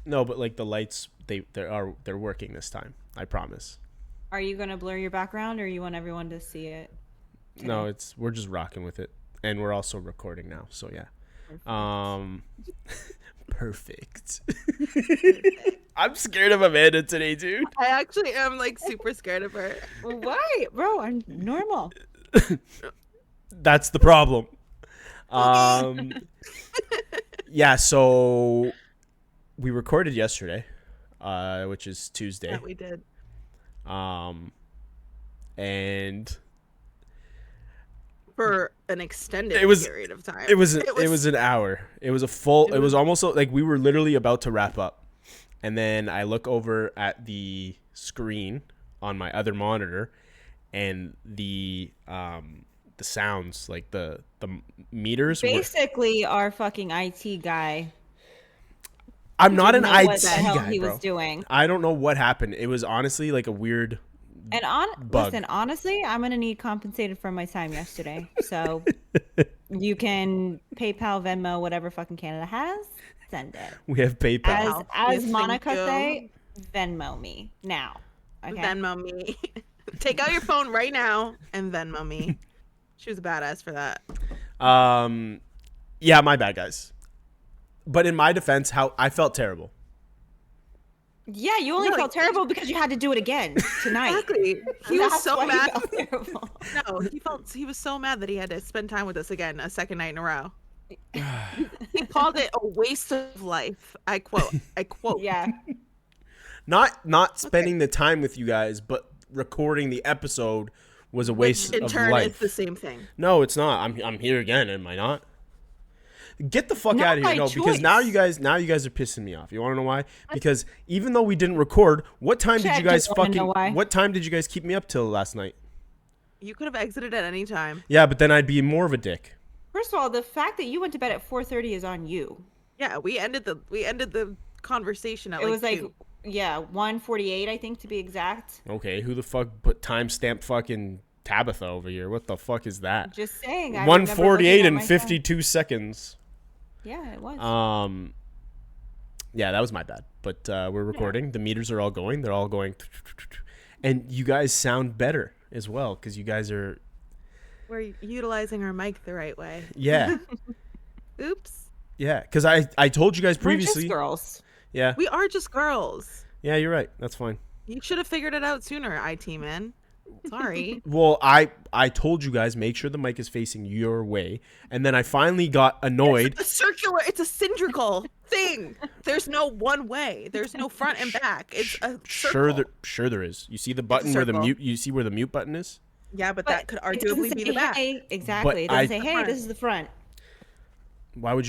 No, but like the lights, they're working this time. I promise. Are you gonna blur your background, or you want everyone to see it No, today? we're just rocking with it, and we're also recording now. So yeah. Perfect. Um, perfect. Perfect. I'm scared of Amanda today, dude. I actually am like super scared of her. Why, bro? I'm normal. That's the problem. Okay. Yeah. So we recorded yesterday, which is Tuesday. That we did. Um, and For an extended it was period of time. it was an hour. It was a full. It was almost like we were literally about to wrap up, and then I look over at the screen on my other monitor, and the sounds, like the meters were. Basically, our fucking IT guy I'm not an didn't know what the IT hell guy, he bro. was doing. I don't know what happened. It was honestly like a weird And bug. listen, honestly, I'm gonna need compensated for my time yesterday. So you can PayPal, Venmo, whatever fucking Canada has, send it. We have PayPal. As Yes, Monica thank you. say, Venmo me now. Okay. Venmo me. Take out your phone right now and Venmo me. She was a badass for that. Yeah, my bad, guys. But in my defense, how I felt terrible. Yeah, you only No, felt terrible because you had to do it again tonight. Exactly. He was That's so why you mad. felt terrible. No, he was so mad that he had to spend time with us again a second night in a row. He called it a waste of life. I quote. Yeah. Not spending the time with you guys, but recording the episode was a waste Which in of turn life. is the same thing. No, it's not. I'm here again, am I not? Get the fuck Not out of here. by No, because now choice. you guys are pissing me off. You want to know why? Because even though we didn't record, what time did Chad you guys doesn't wanna know why. what time did you guys keep me up till last night? You could have exited at any time. Yeah, but then I'd be more of a dick. First of all, the fact that you went to bed at 4:30 is on you. Yeah, we ended the conversation at It was like 2. yeah, 1:48 I think to be exact. Okay, who the fuck put timestamp fucking Tabitha over here? What the fuck is that? Just saying. I 1:48 remember looking and at my phone. 52 seconds. Yeah, it was. Yeah, that was my bad. But we're recording. The meters are all going. They're all going. And you guys sound better as well because you guys are. We're utilizing our mic the right way. Yeah. Oops. Yeah. Because I told you guys We're just previously. girls. Yeah. We are just girls. Yeah, you're right. That's fine. You should have figured it out sooner, IT man. Sorry. Well, I told you guys make sure the mic is facing your way, and then I finally got annoyed. It's a cylindrical thing. There's no one way. There's no front and back. It's a circle. Sure there is. You see the button where the circle. mute. You see where the mute button is. Yeah, but that could It doesn't arguably be the say, back. hey, exactly. But It doesn't say, The hey, front. this is the front. Why would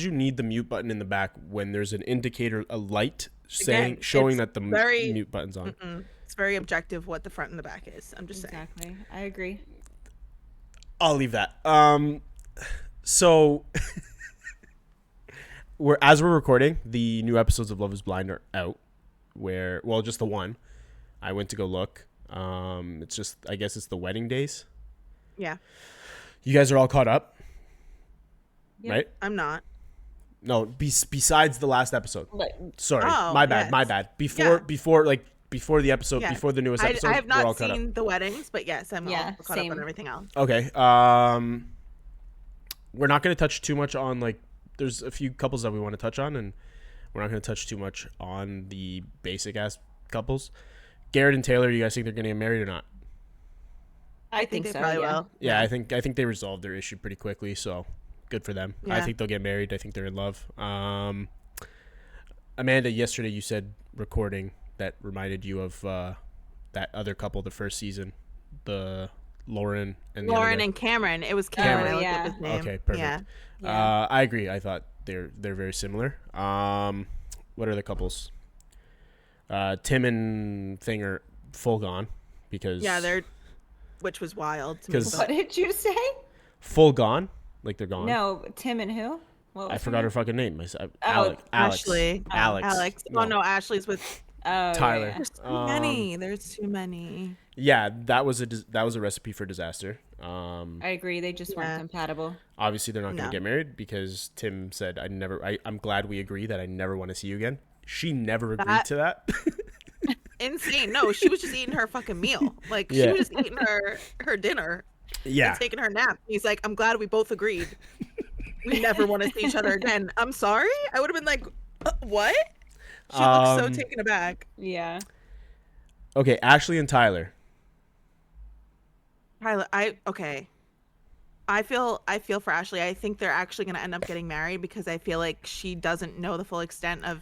you need the mute button in the back when there's an indicator, a light showing it's that the very- mute button's on? It's very objective what the front and the back is. I'm just saying. Exactly. I agree. I'll leave that. So as we're recording, the new episodes of Love Is Blind are out. Just the one. I went to go look. It's just, I guess it's the wedding days. Yeah, You guys are all caught up, Yep. right? I'm not. No, besides the last episode. Sorry, Oh, my bad, yes. my bad. Yeah. Before the episode, Yes. before the newest episode, I have we're all not caught up. seen the weddings, but yes, I'm Yeah, all caught same. up on everything else. Okay. We're not going to touch too much on, like, there's a few couples that we want to touch on, and we're not going to touch too much on the basic ass couples. Garrett and Taylor, do you guys think they're going to get married or not? I think they so. probably Yeah. will. Yeah, I think they resolved their issue pretty quickly, so good for them. I Yeah. think they'll get married. I think they're in love. Amanda, yesterday you said recording that reminded you of that other couple the first season, the Lauren and the other Lauren guy. and Cameron. It was Cameron. I looked yeah. up his name. Okay, perfect. Yeah. Yeah. I agree. I thought they're very similar. What are the couples? Tim and Thing are full gone because Yeah, which was wild to me. 'Cause- What did you say? full gone, like they're gone. No, Tim and who? What was I her forgot her name? fucking name. Oh, Alex. Ashley. Alex. Oh no, Ashley's with Oh, Tyler. yeah. There's too many. There's too many. Yeah, that was a recipe for disaster. I agree. They just weren't compatible. Obviously, they're not going No. to get married because Tim said, I'm glad we agree that I never want to see you again. She never agreed to that. Insane. No, she was just eating her fucking meal. Like, she Yeah. was just eating her dinner Yeah. and taking her nap. He's like, I'm glad we both agreed. We never want to see each other again. I'm sorry? I would have been like, what? She looks so taken aback. Yeah. Okay, Ashley and Tyler. Tyler, okay. I feel for Ashley. I think they're actually going to end up getting married because I feel like she doesn't know the full extent of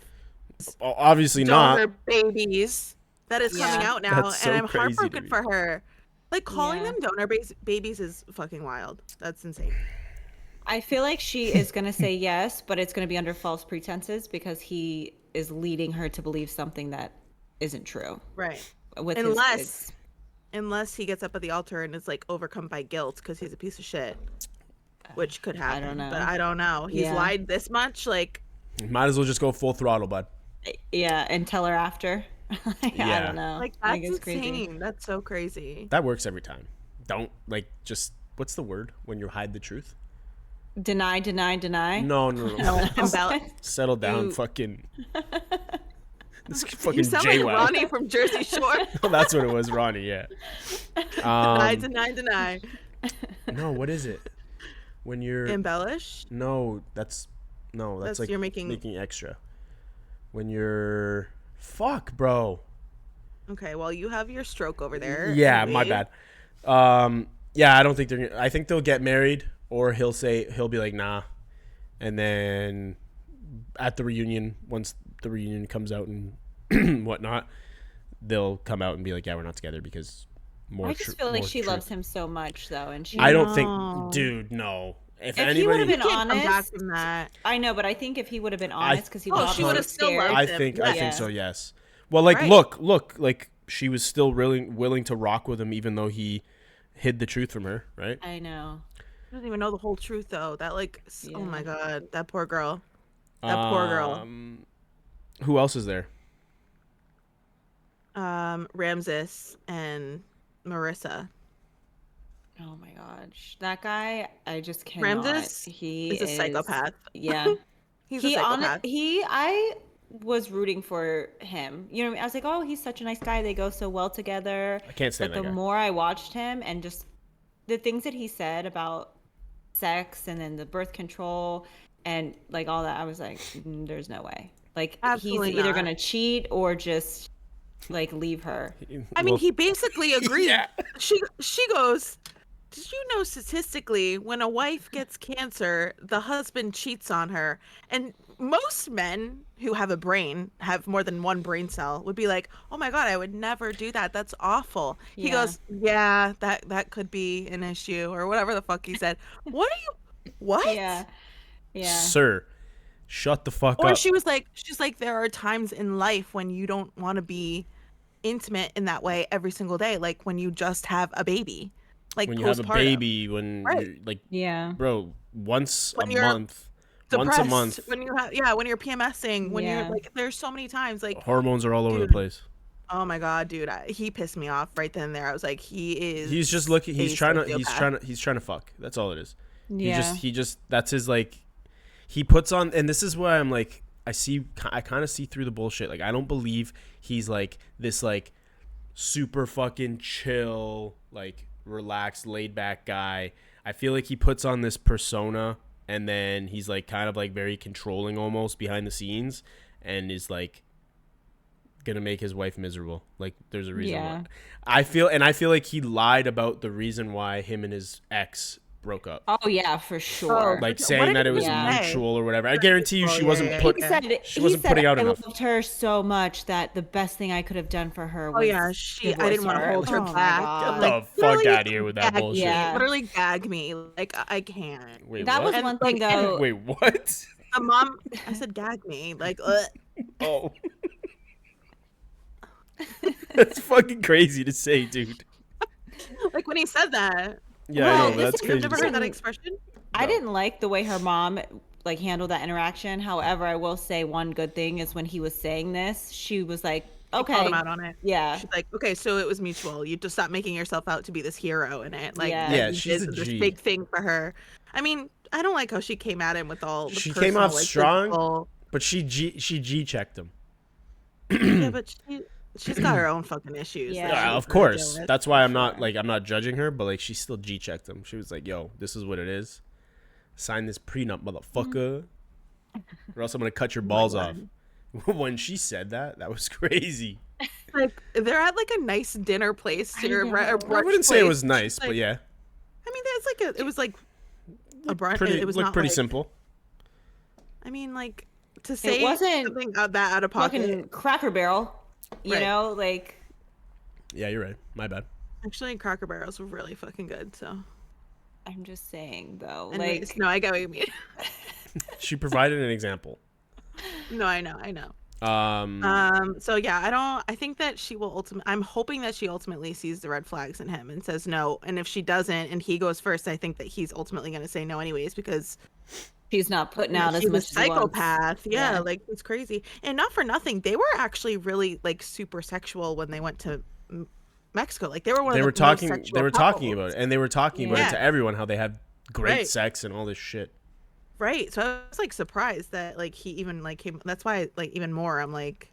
Obviously donor not. babies that is coming out now, That's so and I'm crazy to heartbroken me. for her. Like, calling Yeah. them donor babies is fucking wild. That's insane. I feel like she is going to say yes, but it's going to be under false pretenses because he is leading her to believe something that isn't true. Right. With his kids. Unless he gets up at the altar and is like overcome by guilt because he's a piece of shit, which could happen. don't know. But I don't know. He's Yeah. lied this much. Like, Might as well just go full throttle, bud. Yeah, and tell her after. I Yeah. don't know. like that's it's crazy. insane. That's so crazy. That works every time. Don't, like, just, what's the word when you hide the truth? Deny. No. Settle down, You- fucking. This fucking You sound Jay like Ronnie from Jersey Shore. That's what it was, Ronnie. Yeah. Deny. No, what is it? When you're Embellish. no, that's like You're making extra. When you're bro. Okay, well, you have your stroke over there. Yeah, and my we- bad. Yeah, I don't think I think they'll get married, or he'll be like, nah, and then at the reunion, once the reunion comes out and whatnot, they'll come out and be like, yeah, we're not together because more. I just feel like more she truth. loves him so much, though, and she. I don't No. think, dude. No. If If he would have anybody, been Can't come back honest, from that. I know, but I think if he would have been honest, because he was she would have still scared. loved I him. think Yeah. so. Yes. Well, like, Right. look, like she was still really willing to rock with him, even though he hid the truth from her, right? I know. I don't even know the whole truth though. That like, oh my Yeah. god, that poor girl. That poor girl. Who else is there? Ramses and Marissa. Oh my gosh, that guy! I just cannot. Ramses He is a psychopath. Yeah. He's a psychopath. I was rooting for him. You know what I mean? I was like, oh, he's such a nice guy. They go so well together. I can't stand But that the guy. more I watched him and just the things that he said about sex and then the birth control and like all that, I was like, there's no way. Like Absolutely he's either not. gonna cheat or just like leave her. I mean, Well, he basically agreed. Yeah. She goes, did you know statistically when a wife gets cancer, the husband cheats on her? And most men who have a brain, have more than one brain cell, would be like, oh my God, I would never do that. That's awful. He Yeah. goes, yeah, that could be an issue or whatever the fuck he said. What? Yeah. Yeah. Sir, shut the fuck Or up. she's like, there are times in life when you don't want to be intimate in that way every single day. Like when you just have a baby. Like when you have a postpartum. baby, when Right. you're like, Yeah. bro, once When a you're month, once a Depressed, month, when you have when you're PMSing, when Yeah. you're like, there's so many times like, hormones are all over the Dude. place. oh my God, dude, he pissed me off right then and there. I was like, he is. He's just looking. He's a trying to fuck. That's all it is. Yeah. He just that's his like. He puts on, and this is why I'm like, I kind of see through the bullshit. Like, I don't believe he's like this like super fucking chill, like relaxed, laid back guy. I feel like he puts on this persona, and then he's like kind of like very controlling almost behind the scenes, and is like gonna make his wife miserable. Like, there's a reason Yeah. why. I feel like he lied about the reason why him and his ex broke up. Oh yeah, for sure. Like What saying did that it he was say? mutual or whatever. I guarantee you she wasn't yeah, put. yeah. She wasn't putting out I enough. loved her so much that the best thing I could have done for her was Oh yeah, I didn't divorce want to her. hold her Oh my back. God. I'm The like, fuck literally outta here with that gag me. bullshit. Yeah. Literally gag me. Like I can't. Wait, That what? was one And, thing like, though. Wait, what? The mom, I said gag me. Like, Oh, that's fucking crazy to say, dude. like when he said that. Yeah, Well, I know, but this that's is- crazy. You've to never say. heard that expression? I didn't like the way her mom like handled that interaction. However, I will say one good thing is when he was saying this, she was like She called him Okay. out on it. Yeah. She's like, okay, so it was mutual. You just stop making yourself out to be this hero in it. Like, Yeah. that Yeah, you she's did a this G. big thing for her. I mean, I don't like how she came at him with all the She personal, came off like, strong, physical. but she G checked him. Yeah, but she's got her own fucking issues that Yeah. she was Of gonna deal course. with. That's why I'm not Sure. I'm not judging her, but like she still G checked him. She was like, "Yo, this is what it is. Sign this prenup, motherfucker, or else I'm gonna cut your balls off." When she said that, that was crazy. Like, they're at like a nice dinner place I or know. a I brunch wouldn't say it place. was nice, She's but like, yeah, I mean, it's like it was like a brunch. pretty It was looked not pretty like, simple. I mean, like, to say wasn't something that out of pocket. Fucking Cracker Barrel. You Right. know, like Yeah, you're right. My bad. Actually, Cracker Barrels were really fucking good. So, I'm just saying though. anyways, Like no, I get what you mean. She provided an example. No, I know. So yeah, I think that she will I'm hoping that she ultimately sees the red flags in him and says no. And if she doesn't and he goes first, I think that he's ultimately going to say no anyways because he's not putting out as he's much a as he wants. psychopath. Yeah, Yeah. like it's crazy. And not for nothing, they were actually really like super sexual when they went to Mexico. Like they were one They of were the most talking. sexual They were talking couples. about it, and they were talking about it Yeah. to everyone how they had great Right. sex and all this shit. Right. So I was like surprised that like he even like came. That's why like even more I'm like.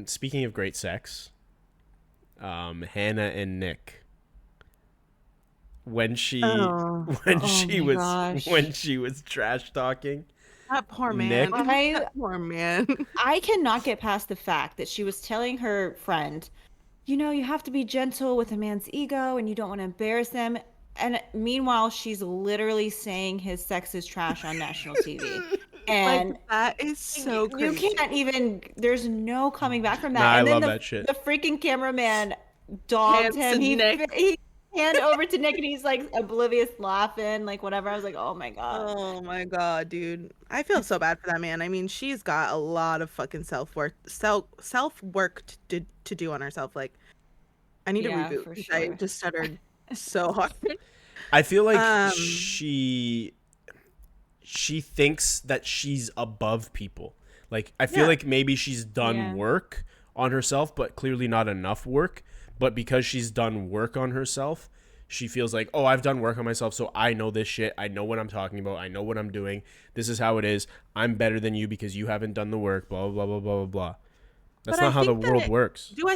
Speaking of great sex, Hannah and Nick. When she Oh. when Oh she my was gosh. when she was trash talking. That poor Nick? man. I That poor man. I cannot get past the fact that she was telling her friend, you know, you have to be gentle with a man's ego and you don't want to embarrass them. And meanwhile, she's literally saying his sex is trash on national TV. And Like that is so you crazy. can't even, there's no coming back from that. Nah, I and then love the, that shit. the freaking cameraman dogged Hands him. to Nick. He hand over to Nick and he's like oblivious laughing, like whatever. I was like, oh my God. Oh my god, dude. I feel so bad for that man. I mean, she's got a lot of fucking self-work to do on herself. Like I need Yeah, to reboot. for 'Cause I sure. just stuttered so hard. I feel like Um, she thinks that she's above people. Like I feel Yeah. like maybe she's done Yeah. work on herself, but clearly not enough work. But because she's done work on herself, she feels like, oh, I've done work on myself, so I know this shit. I know what I'm talking about. I know what I'm doing. This is how it is. I'm better than you because you haven't done the work. Blah blah blah blah blah blah. That's But I not how the think world that- works. do I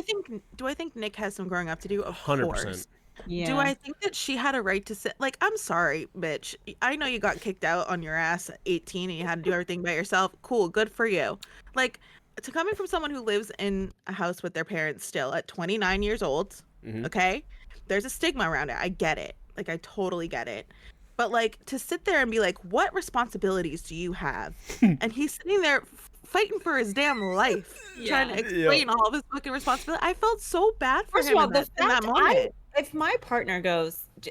think Nick has some growing up to do? Of 100%. course. Yeah. Do I think that she had a right to sit? Like, I'm sorry, bitch. I know you got kicked out on your ass at 18 and you had to do everything by yourself. Cool, good for you. Like, to coming from someone who lives in a house with their parents still at 29 years old, Mhm. okay? There's a stigma around it. I get it. Like, I totally get it. But, like, to sit there and be like, what responsibilities do you have? And he's sitting there fighting for his damn life, trying to Yeah. explain all of his fucking responsibility. I felt so bad for First him of all, in the that fact moment. if my partner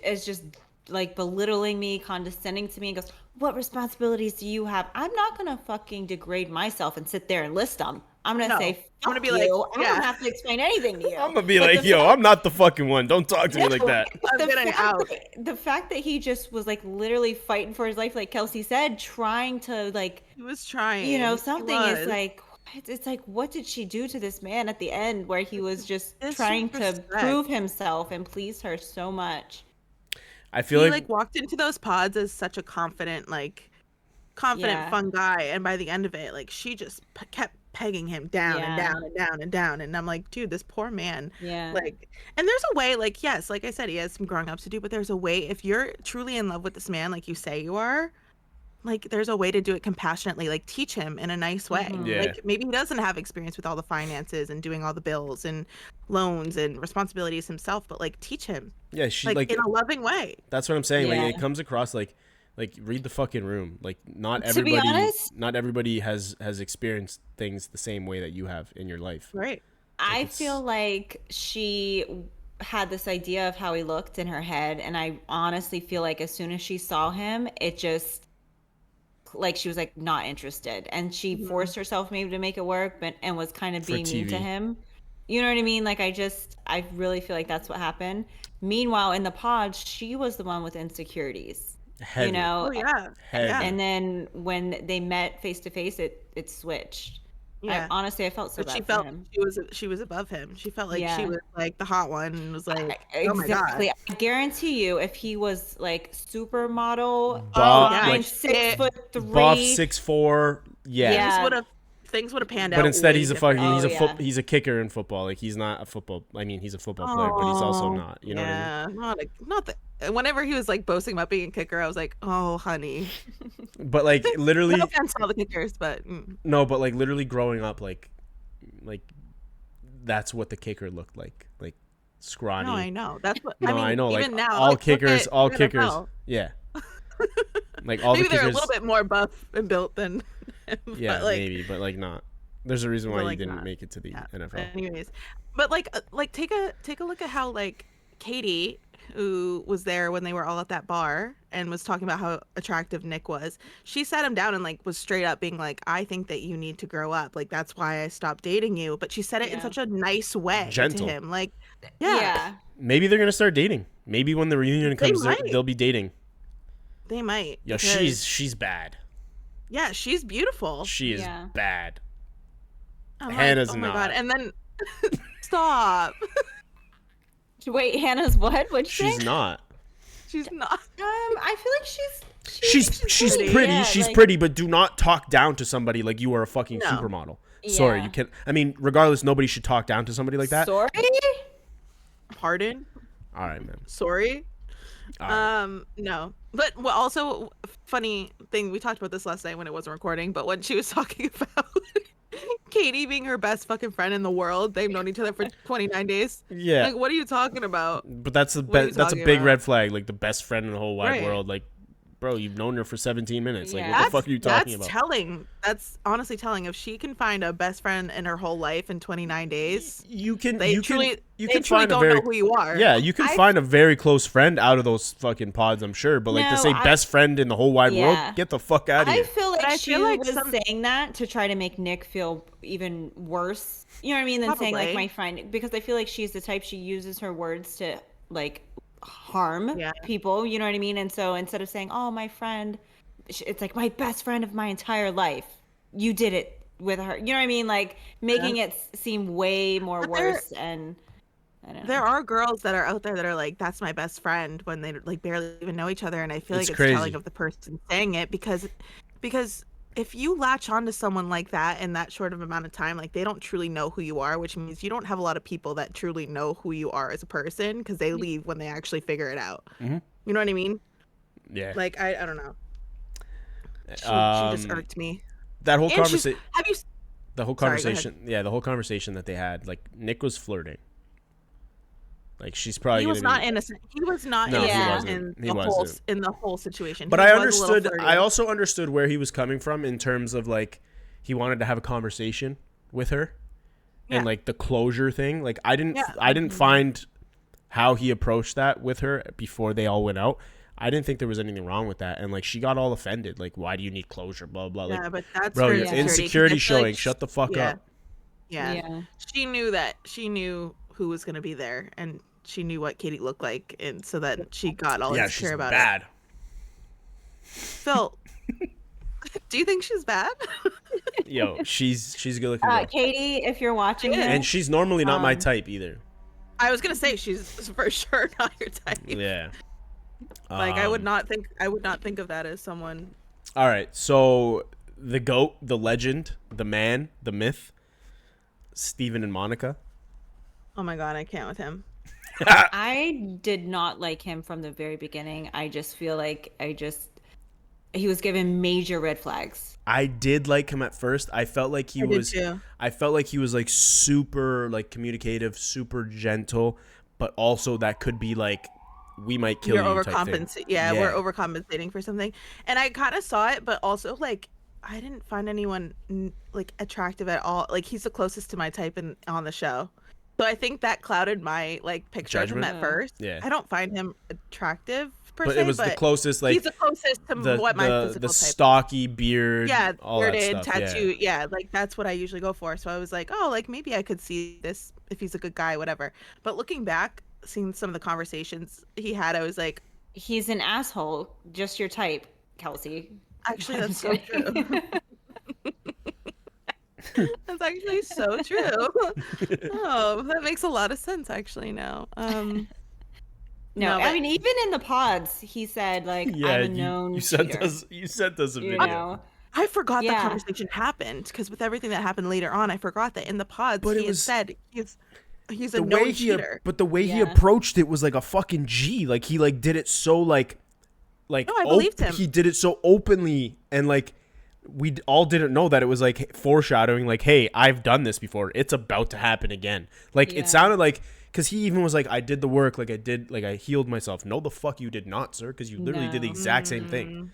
is just like belittling me, condescending to me, and goes, "What responsibilities do you have?" I'm not gonna fucking degrade myself and sit there and list them. I'm gonna No. say, I'm "Fuck gonna be you." like, I yeah. don't have to explain anything to you. I'm gonna be But like, the yo, fact- I'm not the fucking one. Don't talk to me like No, that. but I'm getting out. the fact that he just was like literally fighting for his life, like Kelsey said, trying to like, He was trying. you know, He something is was. like, it's like, what did she do to this man at the end where he was just trying to Disrespect. prove himself and please her so much? I feel He like, like walked into those pods as such a confident, Yeah. fun guy, and by the end of it, like she just kept pegging him down and Yeah. down and down and down, and I'm like, dude, this poor man. Yeah. Like, and there's a way, like, yes, like I said, he has some growing up to do, but there's a way if you're truly in love with this man, like you say you are. Like, there's a way to do it compassionately, like teach him in a nice way. Mhm. Yeah. Like, maybe he doesn't have experience with all the finances and doing all the bills and loans and responsibilities himself, but like teach him, yeah, she like, like in a loving way. that's what I'm saying. Yeah. Like it comes across like read the fucking room. Like not To be everybody honest- not everybody has experienced things the same way that you have in your life. Right. I it's- feel like she had this idea of how he looked in her head, and I honestly feel like as soon as she saw him, it just like she was like not interested, and she forced herself maybe to make it work, but and was kind of For being mean to TV. him. You know what I mean? Like I really feel like that's what happened. Meanwhile, in the pod, she was the one with insecurities. Heavy. You know, Oh yeah. Heavy. Yeah. and then when they met face to face, it switched. Yeah. Honestly, I felt so But she bad for felt him. she was above him. She felt like she Yeah. was like the hot one and was like, oh my god. Exactly. I guarantee you, if he was like supermodel, Oh Bob, yeah. fine, like 6'3", buff 6'4", yeah. Yeah. Things would have panned But out instead, way he's a different. fucking Oh yeah. he's a kicker in football. Like he's not a football. I mean, he's a football player, but he's also Oh, not. You know what I mean? yeah, not that. Whenever he was like boasting about being a kicker, I was like, "Oh, honey." But like No literally, offense to all the kickers, but no. But like literally, growing up, like that's what the kicker looked like scrawny. no, I know. That's what No, I mean. I know. Like Even now, all like, look kickers, at all the kickers. NFL. Yeah. Like all Maybe the they're kickers. a little bit more buff and built than him, Yeah, but like, maybe, but like not. There's a reason why but he like didn't not. make it to the Yeah. NFL. Anyways, but like take a look at how like Katie, who was there when they were all at that bar and was talking about how attractive Nick was. She sat him down and like was straight up being like, "I think that you need to grow up. Like that's why I stopped dating you." But she said it in Yeah. such a nice way Gentle. to him. Like, yeah, Yeah. Maybe they're gonna start dating. Maybe when the reunion comes, might. they'll be dating. they might. Yo, because- she's bad. yeah, she's beautiful. She is Yeah. bad. I'm Hannah's like, oh my not. god, and then stop. Wait, Hannah's what? What'd you She's say? not. She's not. I feel like She's pretty. pretty. Yeah, She's like- pretty, but do not talk down to somebody like you are a fucking No. supermodel. Sorry, Yeah. you can. I mean, regardless, nobody should talk down to somebody like that. Sorry. Pardon. All right, man. Sorry. All right. No. But what also funny thing, we talked about this last night when it wasn't recording, but when she was talking about Katie being her best fucking friend in the world, they've known each other for 29 days. Yeah, Like, what are you talking about? but that's what are you that's a talking big about? red flag. Like the best friend in the whole wide Right. world. Like, bro, you've known her for 17 minutes. Like, Yeah. what the fuck are you talking That's about? telling. That's honestly telling. If she can find a best friend in her whole life in 29 days, You can they you truly, can you they can truly find a don't very know who you are. yeah you can I- find a very close friend out of those fucking pods, I'm sure. But like to No, say best friend in the whole wide world, Yeah. get the fuck out of I here. feel like But I she feel like was some- saying that to try to make Nick feel even worse. You know what I mean? Than saying like Probably. my friend, because I feel like she's the type, she uses her words to like harm Yeah. people. You know what I mean? And so instead of saying, "Oh, my friend," it's like my best friend of my entire life. You did it with her. You know what I mean? Like making it seem way more But there- worse. And I don't know. There are girls that are out there that are like, "That's my best friend," when they like barely even know each other, and I feel It's like it's crazy. telling of the person saying it because if you latch onto someone like that in that short of amount of time, like they don't truly know who you are, which means you don't have a lot of people that truly know who you are as a person because they leave when they actually figure it out. Mhm. You know what I mean? Yeah. Like I don't know. She just irked me. That whole And she's- conversation. Have you? The whole Sorry, go ahead. conversation, yeah, the whole conversation that they had, like Nick was flirting. Like she's probably He was gonna not be, innocent. He was not No, he innocent wasn't. in He the wasn't. whole situation. But He I was a little understood. flirty. I also understood where he was coming from in terms of like he wanted to have a conversation with her, Yeah. and like the closure thing. Like I didn't Yeah. find how he approached that with her before they all went out. I didn't think there was anything wrong with that, and like she got all offended. Like, why do you need closure? Blah blah. Like, Yeah, but that's bro, her your insecurity, 'cause insecurity I feel like showing. Shut the fuck yeah. up. Yeah. Yeah. She knew that. She knew who was going to be there, and she knew what Katie looked like, and so that she got all Yeah, insecure she's about bad. it. Phil, do you think she's bad? Yo, she's a good looking girl. Katie, if you're watching Yeah. this, And she's normally not my Um, type either. I was going to say she's for sure not your type. Yeah. Like I would Um, not think of that as someone. All right, so the GOAT, the legend, the man, the myth, Steven and Monica. Oh my god, I can't with him. I did not like him from the very beginning. I just feel like he was given major red flags. I did like him at first. I felt like he I did was too. I felt like he was like super like communicative, super gentle, but also that could be like we might kill You're you type thing. overcompensating. Yeah, we're overcompensating for something. And I kind of saw it, but also like I didn't find anyone like attractive at all. Like he's the closest to my type on the show. So I think that clouded my like picture of him Judgment? at first. Yeah. I don't find him attractive per But se, it was the closest like he's the closest to what my the physical type. stocky beard, Yeah, all that bearded, stuff. tattoo. Yeah, like that's what I usually go for. So I was like, oh, like maybe I could see this if he's a good guy, whatever. But looking back, seeing some of the conversations he had, I was like, He's an asshole, just your type, Kelsey. actually, I'm that's so kidding. true. That's actually so true. Oh, that makes a lot of sense actually now. No, No, I but mean, even in the pods, he said, like, Yeah, I'm a you known sent cheater. us a You video. know? I forgot that Yeah. conversation happened because with everything that happened later on, I forgot that in the pods But it he had was said he's a the way known cheater. but the way he Yeah. approached it was like a fucking G. Like he like did it so No, I believed him. he did it so openly, and like we all didn't know that it was like foreshadowing, like, hey, I've done this before, it's about to happen again. Like Yeah. it sounded like, because he even was like, I did the work, like I healed myself. No, the fuck you did not, sir, because you literally did the No. exact same thing. Mm,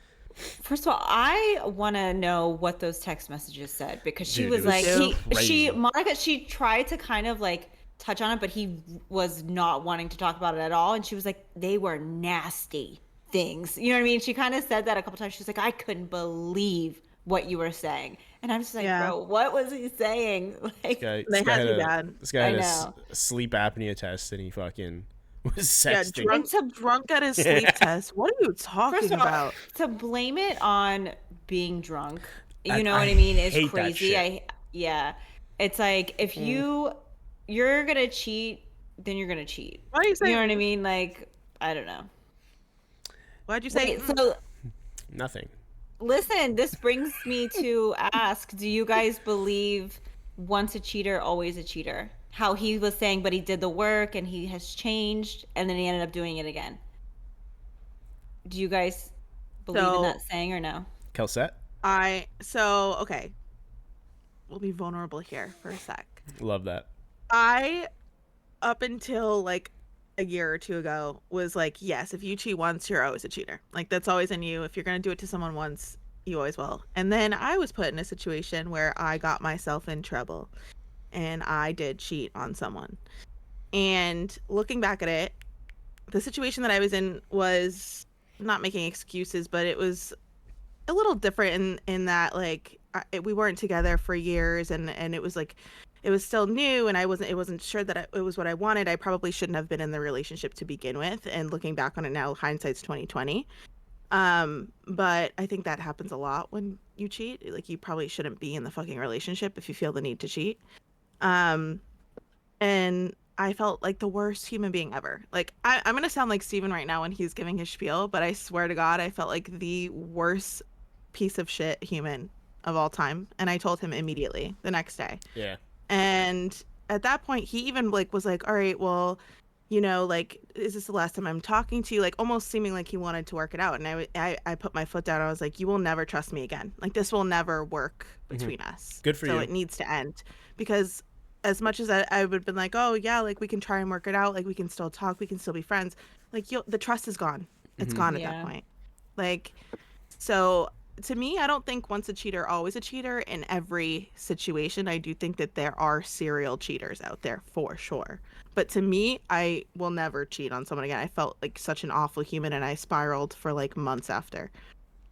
First of all, I want to know what those text messages said, because she Dude, was it was like, so crazy. Monica, she tried to kind of like touch on it, but he was not wanting to talk about it at all. And she was like, they were nasty things. You know what I mean? She kind of said that a couple times. She's like, I couldn't believe what you were saying. And I'm just like, yeah, bro, what was he saying? Like, they had you bad. This guy I had know. a sleep apnea test, and he fucking was Yeah, sexting. And to drunk at his sleep test. What are you First talking of all, about? to blame it on being drunk, I- you know I what I mean, is hate that crazy. shit. Yeah. It's like, if you're gonna cheat, then you're gonna cheat. Why are you You saying? know what I mean? Like, I don't know. Why'd you say? Wait, so Nothing. listen, this brings me to ask, do you guys believe once a cheater, always a cheater? How he was saying, but he did the work and he has changed, and then he ended up doing it again. Do you guys believe in So that saying or no? Kelset? Okay. We'll be vulnerable here for a sec. Love that. I, up until like a year or two ago, was like, yes, if you cheat once, you're always a cheater. Like, that's always in you. If you're going to do it to someone once, you always will. And then I was put in a situation where I got myself in trouble and I did cheat on someone. And looking back at it, the situation that I was in was not making excuses, but it was a little different in that, like, we weren't together for years, and it was like, it was still new, and it wasn't sure that it was what I wanted. I probably shouldn't have been in the relationship to begin with, and looking back on it now, hindsight's 2020. But I think that happens a lot when you cheat. Like, you probably shouldn't be in the fucking relationship if you feel the need to cheat. And I felt like the worst human being ever. Like, I'm gonna sound like Steven right now when he's giving his spiel, but I swear to God, I felt like the worst piece of shit human of all time. And I told him immediately the next day. Yeah. And at that point, he even like was like, all right, well, you know, like, is this the last time I'm talking to you? Like, almost seeming like he wanted to work it out. And I put my foot down. I was like, you will never trust me again. Like, this will never work between us. Good for so you. it needs to end. Because as much as I would have been like, oh yeah, like, we can try and work it out, like, we can still talk, we can still be friends, like, the trust is gone. It's gone at that point. Like, so to me, I don't think once a cheater, always a cheater in every situation. I do think that there are serial cheaters out there for sure. But to me, I will never cheat on someone again. I felt like such an awful human, and I spiraled for like months after.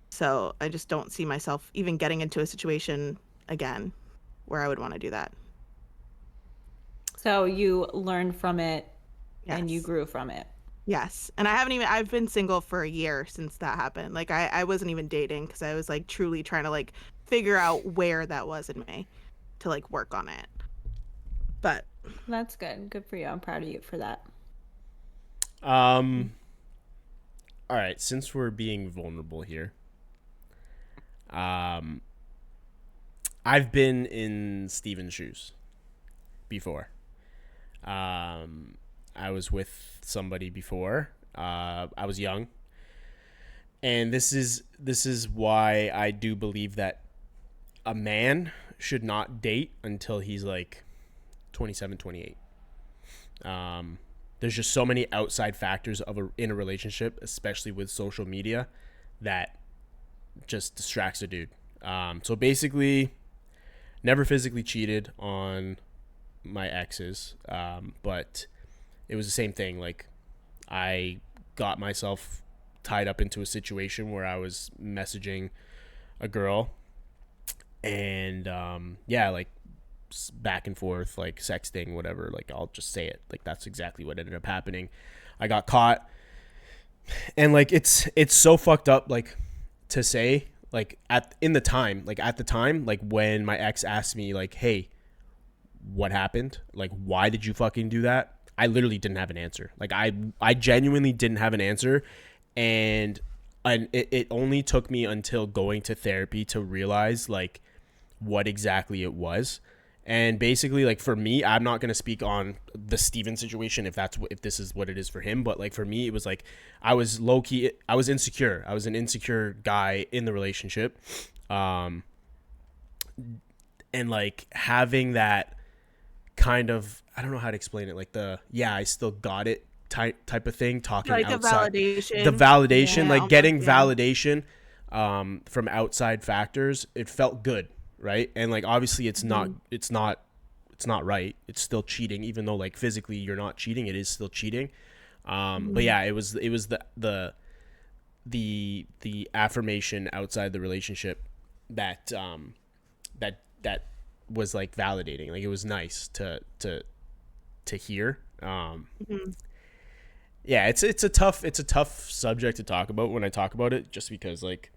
So I just don't see myself even getting into a situation again where I would want to do that. So you learned from it and you Yes. grew from it. Yes. And I've been single for a year since that happened. Like, I wasn't even dating because I was like truly trying to like figure out where that was in me to like work on it. But That's good. Good for you. I'm proud of you for that. All right, since we're being vulnerable here, I've been in Steven's shoes before. I was with somebody before. I was young, and this is why I do believe that a man should not date until he's like 27, 28. There's just so many outside factors in a relationship, especially with social media, that just distracts a dude. So basically, never physically cheated on my exes, but it was the same thing. Like, I got myself tied up into a situation where I was messaging a girl, and like, back and forth, like sexting, whatever. Like, I'll just say it. Like, that's exactly what ended up happening. I got caught, and like, it's so fucked up, like, to say, like at the time, like when my ex asked me like, hey, what happened? Like, why did you fucking do that? I literally didn't have an answer. Like I genuinely didn't have an answer. And it only took me until going to therapy to realize like what exactly it was. And basically, like for me, I'm not gonna speak on the Steven situation if this is what it is for him, but like for me, it was like I was low key, I was insecure. I was an insecure guy in the relationship, and like having that kind of, I don't know how to explain it, like I still got it type of thing, talking Like outside the the validation, Yeah, like getting almost, yeah. validation from outside factors. It felt good, right? And like obviously it's not right. It's still cheating, even though like physically you're not cheating, it is still cheating. But yeah, it was the affirmation outside the relationship that that was like validating. Like it was nice to hear. Yeah, it's a tough subject to talk about when I talk about it, just because like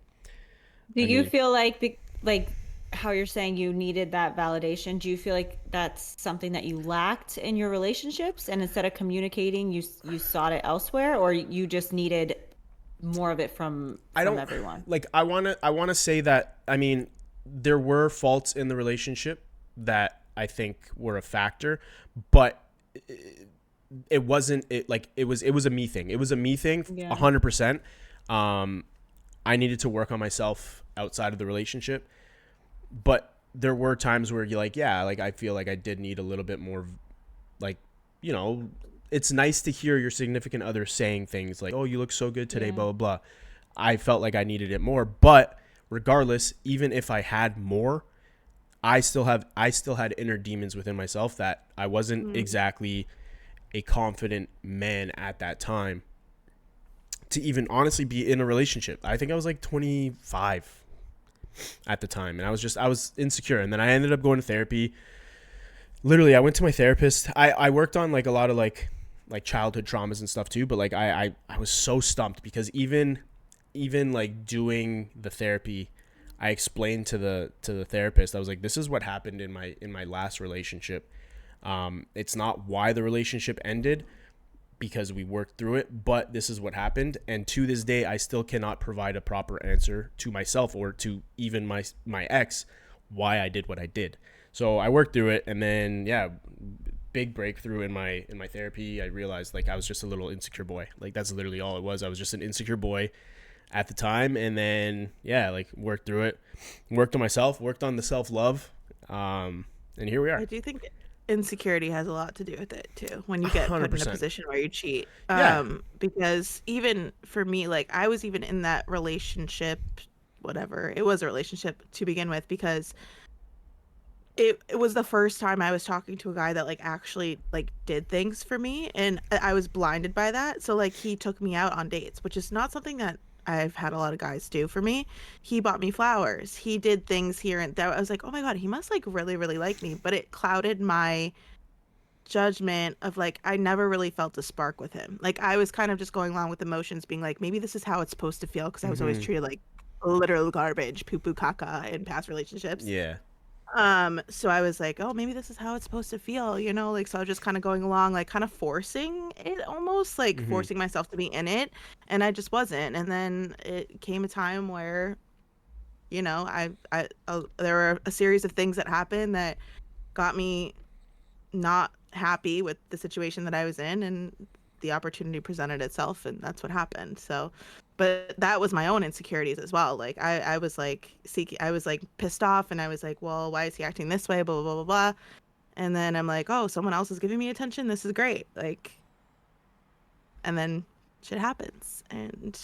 Do I you mean, feel like how you're saying you needed that validation? Do you feel like that's something that you lacked in your relationships, and instead of communicating, you sought it elsewhere, or you just needed more of it I from don't everyone? like I want to say that, I mean, there were faults in the relationship that I think were a factor, but it wasn't it like it was a me thing. It was a me thing Yeah. 100%. I needed to work on myself outside of the relationship, but there were times where you're like, yeah, like I feel like I did need a little bit more, like, you know, it's nice to hear your significant other saying things like, oh, you look so good today, Yeah. blah blah blah. I felt like I needed it more, but regardless, even if I had more, I still had inner demons within myself that I wasn't exactly a confident man at that time to even honestly be in a relationship. I think I was like 25 at the time, and I was insecure. And then I ended up going to therapy. Literally, I went to my therapist. I worked on like a lot of like childhood traumas and stuff too, but like I was so stumped because even like doing the therapy, I explained to the therapist, I was like, this is what happened in my last relationship. It's not why the relationship ended, because we worked through it, but this is what happened. And to this day, I still cannot provide a proper answer to myself or to even my ex why I did what I did. So I worked through it, and then yeah, big breakthrough in my therapy. I realized like I was just a little insecure boy. Like that's literally all it was. I was just an insecure boy at the time. And then yeah, like worked through it, worked on myself, worked on the self-love, and here we are. I do think insecurity has a lot to do with it too when you get put in a 100%. position where you cheat. Yeah. Because even for me, like I was even in that relationship, whatever it was, a relationship to begin with, because it was the first time I was talking to a guy that like actually like did things for me, and I was blinded by that. So like he took me out on dates, which is not something that I've had a lot of guys do for me. He bought me flowers. He did things here and there. I was like, "Oh my God, he must like really really like me." But it clouded my judgment of like I never really felt a spark with him. Like I was kind of just going along with emotions, being like, maybe this is how it's supposed to feel, because I was always treated like literal garbage, poo poo caca in past relationships. Yeah. So I was like, oh, maybe this is how it's supposed to feel, you know? Like, so I was just kind of going along, like, kind of forcing it, almost like forcing myself to be in it. And I just wasn't. And then it came a time where, you know, there were a series of things that happened that got me not happy with the situation that I was in, and the opportunity presented itself, and that's what happened. So, but that was my own insecurities as well. Like I was like I was like pissed off, and I was like, well, why is he acting this way? Blah blah blah blah blah. And then I'm like, oh, someone else is giving me attention. This is great. Like, and then shit happens and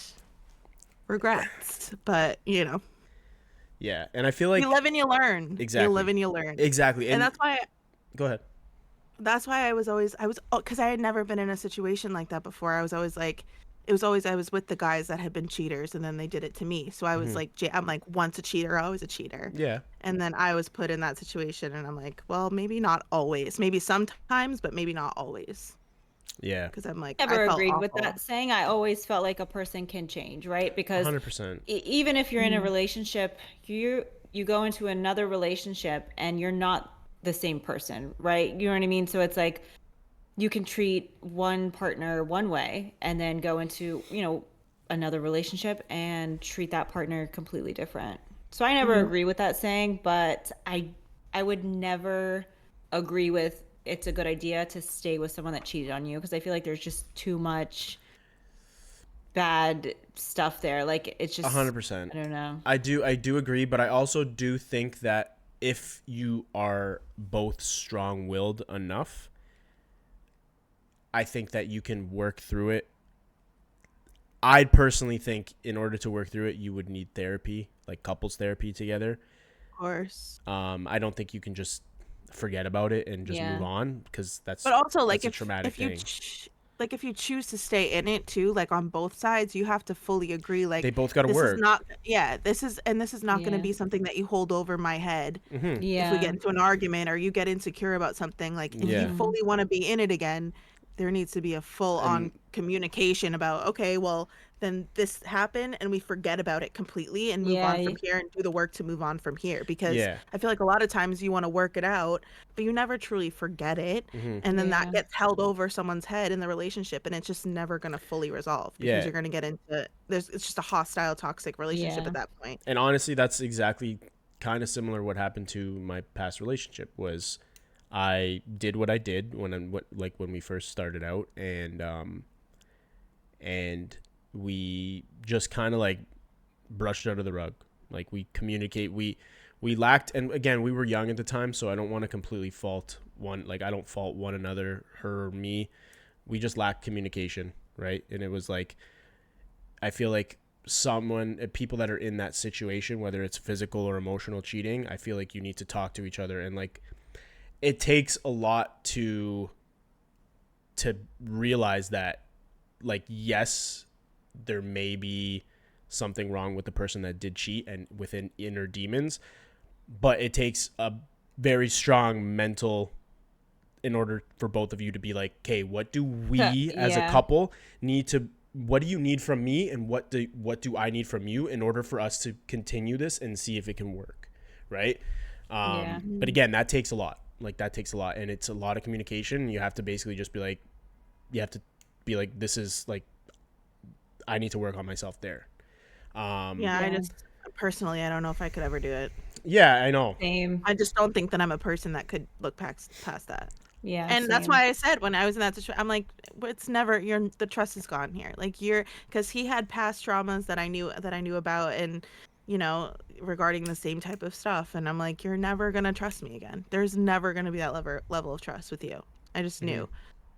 regrets. But you know, Yeah. And I feel like you live and you learn. exactly. You live and you learn. Exactly. And that's why. Go ahead. That's why I was because I had never been in a situation like that before. I was always like, it was always I was with the guys that had been cheaters, and then they did it to me. So I was like, I'm like, once a cheater, always a cheater. Yeah. And then I was put in that situation, and I'm like, well, maybe not always, maybe sometimes, but maybe not always. Yeah. because I'm like, Never I felt agreed with awful. that saying. I always felt like a person can change, right? Because 100%. even if you're in a relationship, you go into another relationship and you're not the same person, right? You know what I mean? So it's like you can treat one partner one way and then go into, another relationship and treat that partner completely different. So I never agree with that saying, but I would never agree with it's a good idea to stay with someone that cheated on you because I feel like there's just too much bad stuff there. Like it's just 100%. I don't know. I do agree, but I also do think that if you are both strong-willed enough, I think that you can work through it. I personally think in order to work through it, you would need therapy, like couples therapy together. Of course. I don't think you can just forget about it and just move Yeah. on because But also, like, that's a traumatic if you thing. like if you choose to stay in it too, like on both sides, you have to fully agree. They Like, both got to this is work. not, yeah, this is not going to Yeah. be something that you hold over my head. Mm-hmm. If we get Yeah. into an argument or you get insecure about something, like if you Yeah. Mhm. fully want to be in it again, there needs to be a full on And communication about, okay, well, then this happened and we forget about it completely and move Yeah. on from here and do the work to move on from here. Because yeah. I feel like a lot of times you want to work it out, but you never truly forget it. Mm-hmm. And then that Yeah. gets held over someone's head in the relationship and it's just never going to fully resolve because Yeah. you're going to get into it's just a hostile, toxic relationship Yeah. at that point. And honestly, that's exactly kind of similar what happened to my past relationship was I did what I did when we first started out and we just kind of like brushed it under the rug. Like we lacked, and again, we were young at the time, so I don't want to completely fault one, like I don't fault one another, her or me. We just lacked communication, right? And it was like I feel like people that are in that situation, whether it's physical or emotional cheating, I feel like you need to talk to each other, and like it takes a lot to realize that, like, yes, there may be something wrong with the person that did cheat and within inner demons, but it takes a very strong mental in order for both of you to be like, okay, what do we as a Yeah. couple need to, what do you need from me and what do I need from you in order for us to continue this and see if it can work, right? Yeah. But again, that takes a lot. Like that takes a lot, and it's a lot of communication. You have to basically just be like, this is like, I need to work on myself there. Yeah, Yeah. I just personally, I don't know if I could ever do it. Yeah, I know. Same. I just don't think that I'm a person that could look past that. Yeah. And that's same. why I said when I was in that situation, I'm like, it's never the trust is gone here. Like because he had past traumas that I knew about, and regarding the same type of stuff, and I'm like, you're never gonna trust me again. There's never gonna be that level of trust with you. I just knew.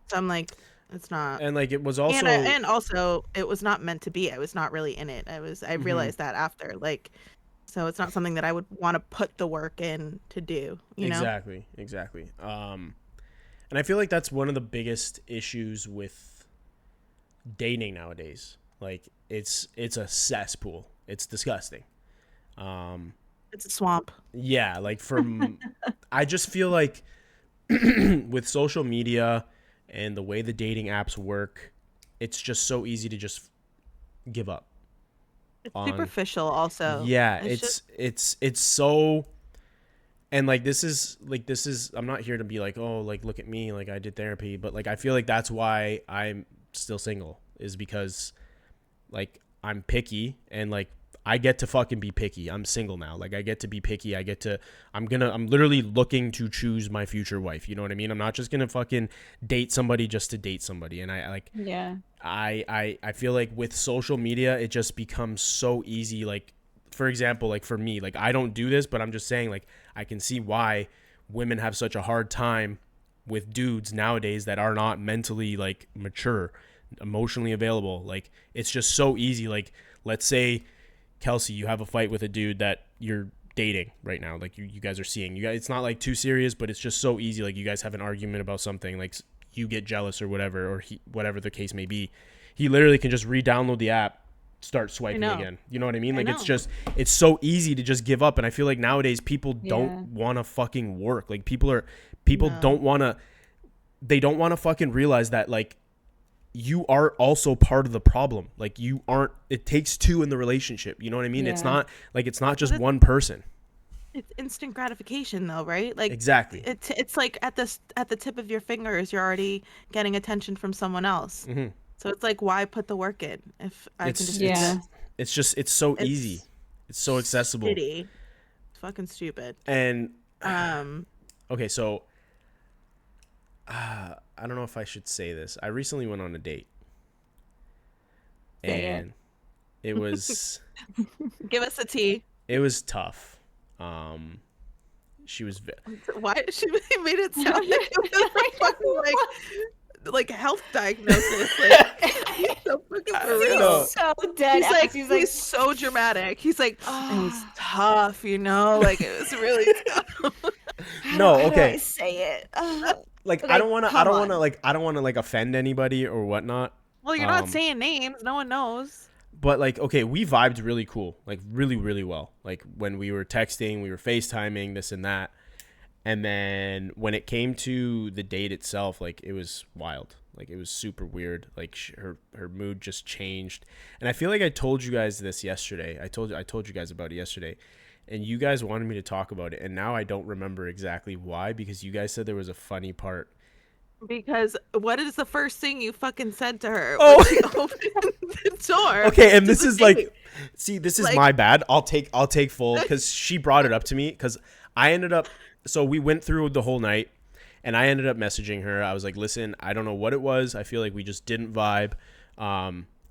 So I'm like, it's not. And like it was also And also, it was not meant to be. I was not really in it. I realized that after, like, so it's not something that I would want to put the work in to do. exactly. And I feel like that's one of the biggest issues with dating nowadays. Like it's a cesspool. It's disgusting. It's a swamp. Yeah, like I just feel like with social media and the way the dating apps work, it's just so easy to just give up. It's superficial, also. Yeah, It's it's so, and like this is I'm not here to be like, oh, like look at me, like I did therapy, but like I feel like that's why I'm still single, is because like I'm picky, and like I get to fucking be picky. I'm single now. Like I get to be picky. I'm literally looking to choose my future wife. You know what I mean? I'm not just gonna fucking date somebody just to date somebody. And Yeah. I feel like with social media, it just becomes so easy. Like, for example, like for me, like I don't do this, but I'm just saying, like, I can see why women have such a hard time with dudes nowadays that are not mentally like mature, emotionally available. Like it's just so easy. Like let's say, Kelsey, you have a fight with a dude that you're dating right now. Like you guys are seeing, it's not like too serious, but it's just so easy. Like you guys have an argument about something, like you get jealous or whatever, or whatever the case may be. He literally can just re-download the app, start swiping again. You know what I mean? Like it's so easy to just give up. And I feel like nowadays people don't want to fucking work. Like people don't want to fucking realize that like you are also part of the problem. Like you aren't, it takes two in the relationship. You know what I mean? Yeah. It's not just one person. It's instant gratification though, right? Like Exactly. it's like at the tip of your fingers, you're already getting attention from someone else. Mm-hmm. So it's like, why put the work in if I can just do Yeah. this? It's so easy. It's so accessible. Shitty. It's fucking stupid. And Um, okay, so I don't know if I should say this. I recently went on a date, Say it. and it was give us a tea. it was tough. She was Why she made it sound like it was a fucking like health diagnosis? Like he's so fucking for real. No. So dead. He's so dramatic. He's like, it was tough, you know, like it was really tough. no, How do I okay. say it. Like Okay, I don't want come to on. I don't want to like offend anybody or whatnot. Well, you're not saying names. No one knows. But like, okay, we vibed really cool, like really, really well. Like when we were texting, we were FaceTiming, this and that. And then when it came to the date itself, like it was wild. Like it was super weird. Like her mood just changed. And I feel like I told you guys this yesterday. I told you guys about it yesterday. And you guys wanted me to talk about it. And now I don't remember exactly why, because you guys said there was a funny part. Because what is the first thing you fucking said to her Oh. when she opened the door? Okay, and to this the is date? like, see, this is Like- my bad. I'll take full, because she brought it up to me, because I ended up, so we went through the whole night, and I ended up messaging her. I was like, listen, I don't know what it was. I feel like we just didn't vibe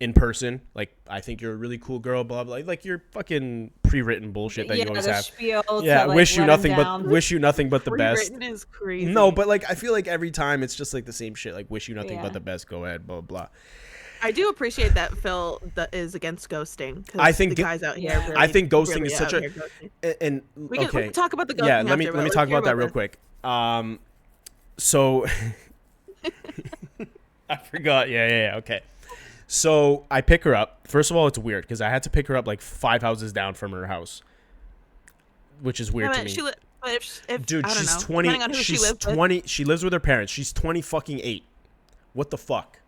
in person. Like, I think you're a really cool girl, blah, blah. Like your fucking pre-written bullshit that you always the have. spiel Yeah, to, like, wish you let 'em nothing down. but the best. Pre-written is crazy. No, but like I feel like every time it's just like the same shit. Like wish you nothing Yeah. but the best. Go ahead, blah blah. I do appreciate that Phil is against ghosting. 'Cause I think the guys out here. Yeah. Really, I think ghosting really is such out a here ghosting. and We can okay. talk about the ghosting. Yeah, let me after, but let's talk hear about that real this. quick. So I forgot. Yeah. Okay. So I pick her up. First of all, it's weird because I had to pick her up like 5 houses down from her house, which is weird Yeah, to but me. but if Dude, I don't she's know, 20. depending on who she She's lives with. 20. She lives with her parents. She's 20 fucking 8. What the fuck?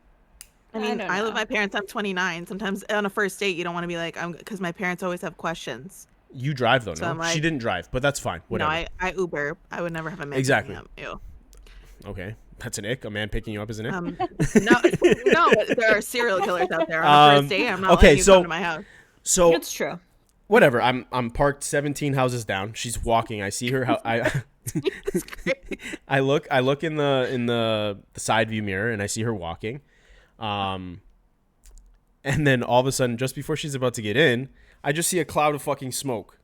I mean, don't I live with know. my parents. I'm 29. Sometimes on a first date, you don't want to be like, because my parents always have questions. You drive though, So no? I'm like- She didn't drive, but that's fine. Whatever. No, I Uber. I would never have a man. Exactly. Pick me up. Okay, that's an ick. A man picking you up is an ick. Ew. No, but there are serial killers out there. On the first date, I'm not okay, letting you so- come to my house. So It's true. whatever. I'm parked 17 houses down. She's walking. I see her. I look in the side view mirror and I see her walking. And then all of a sudden, just before she's about to get in, I just see a cloud of fucking smoke.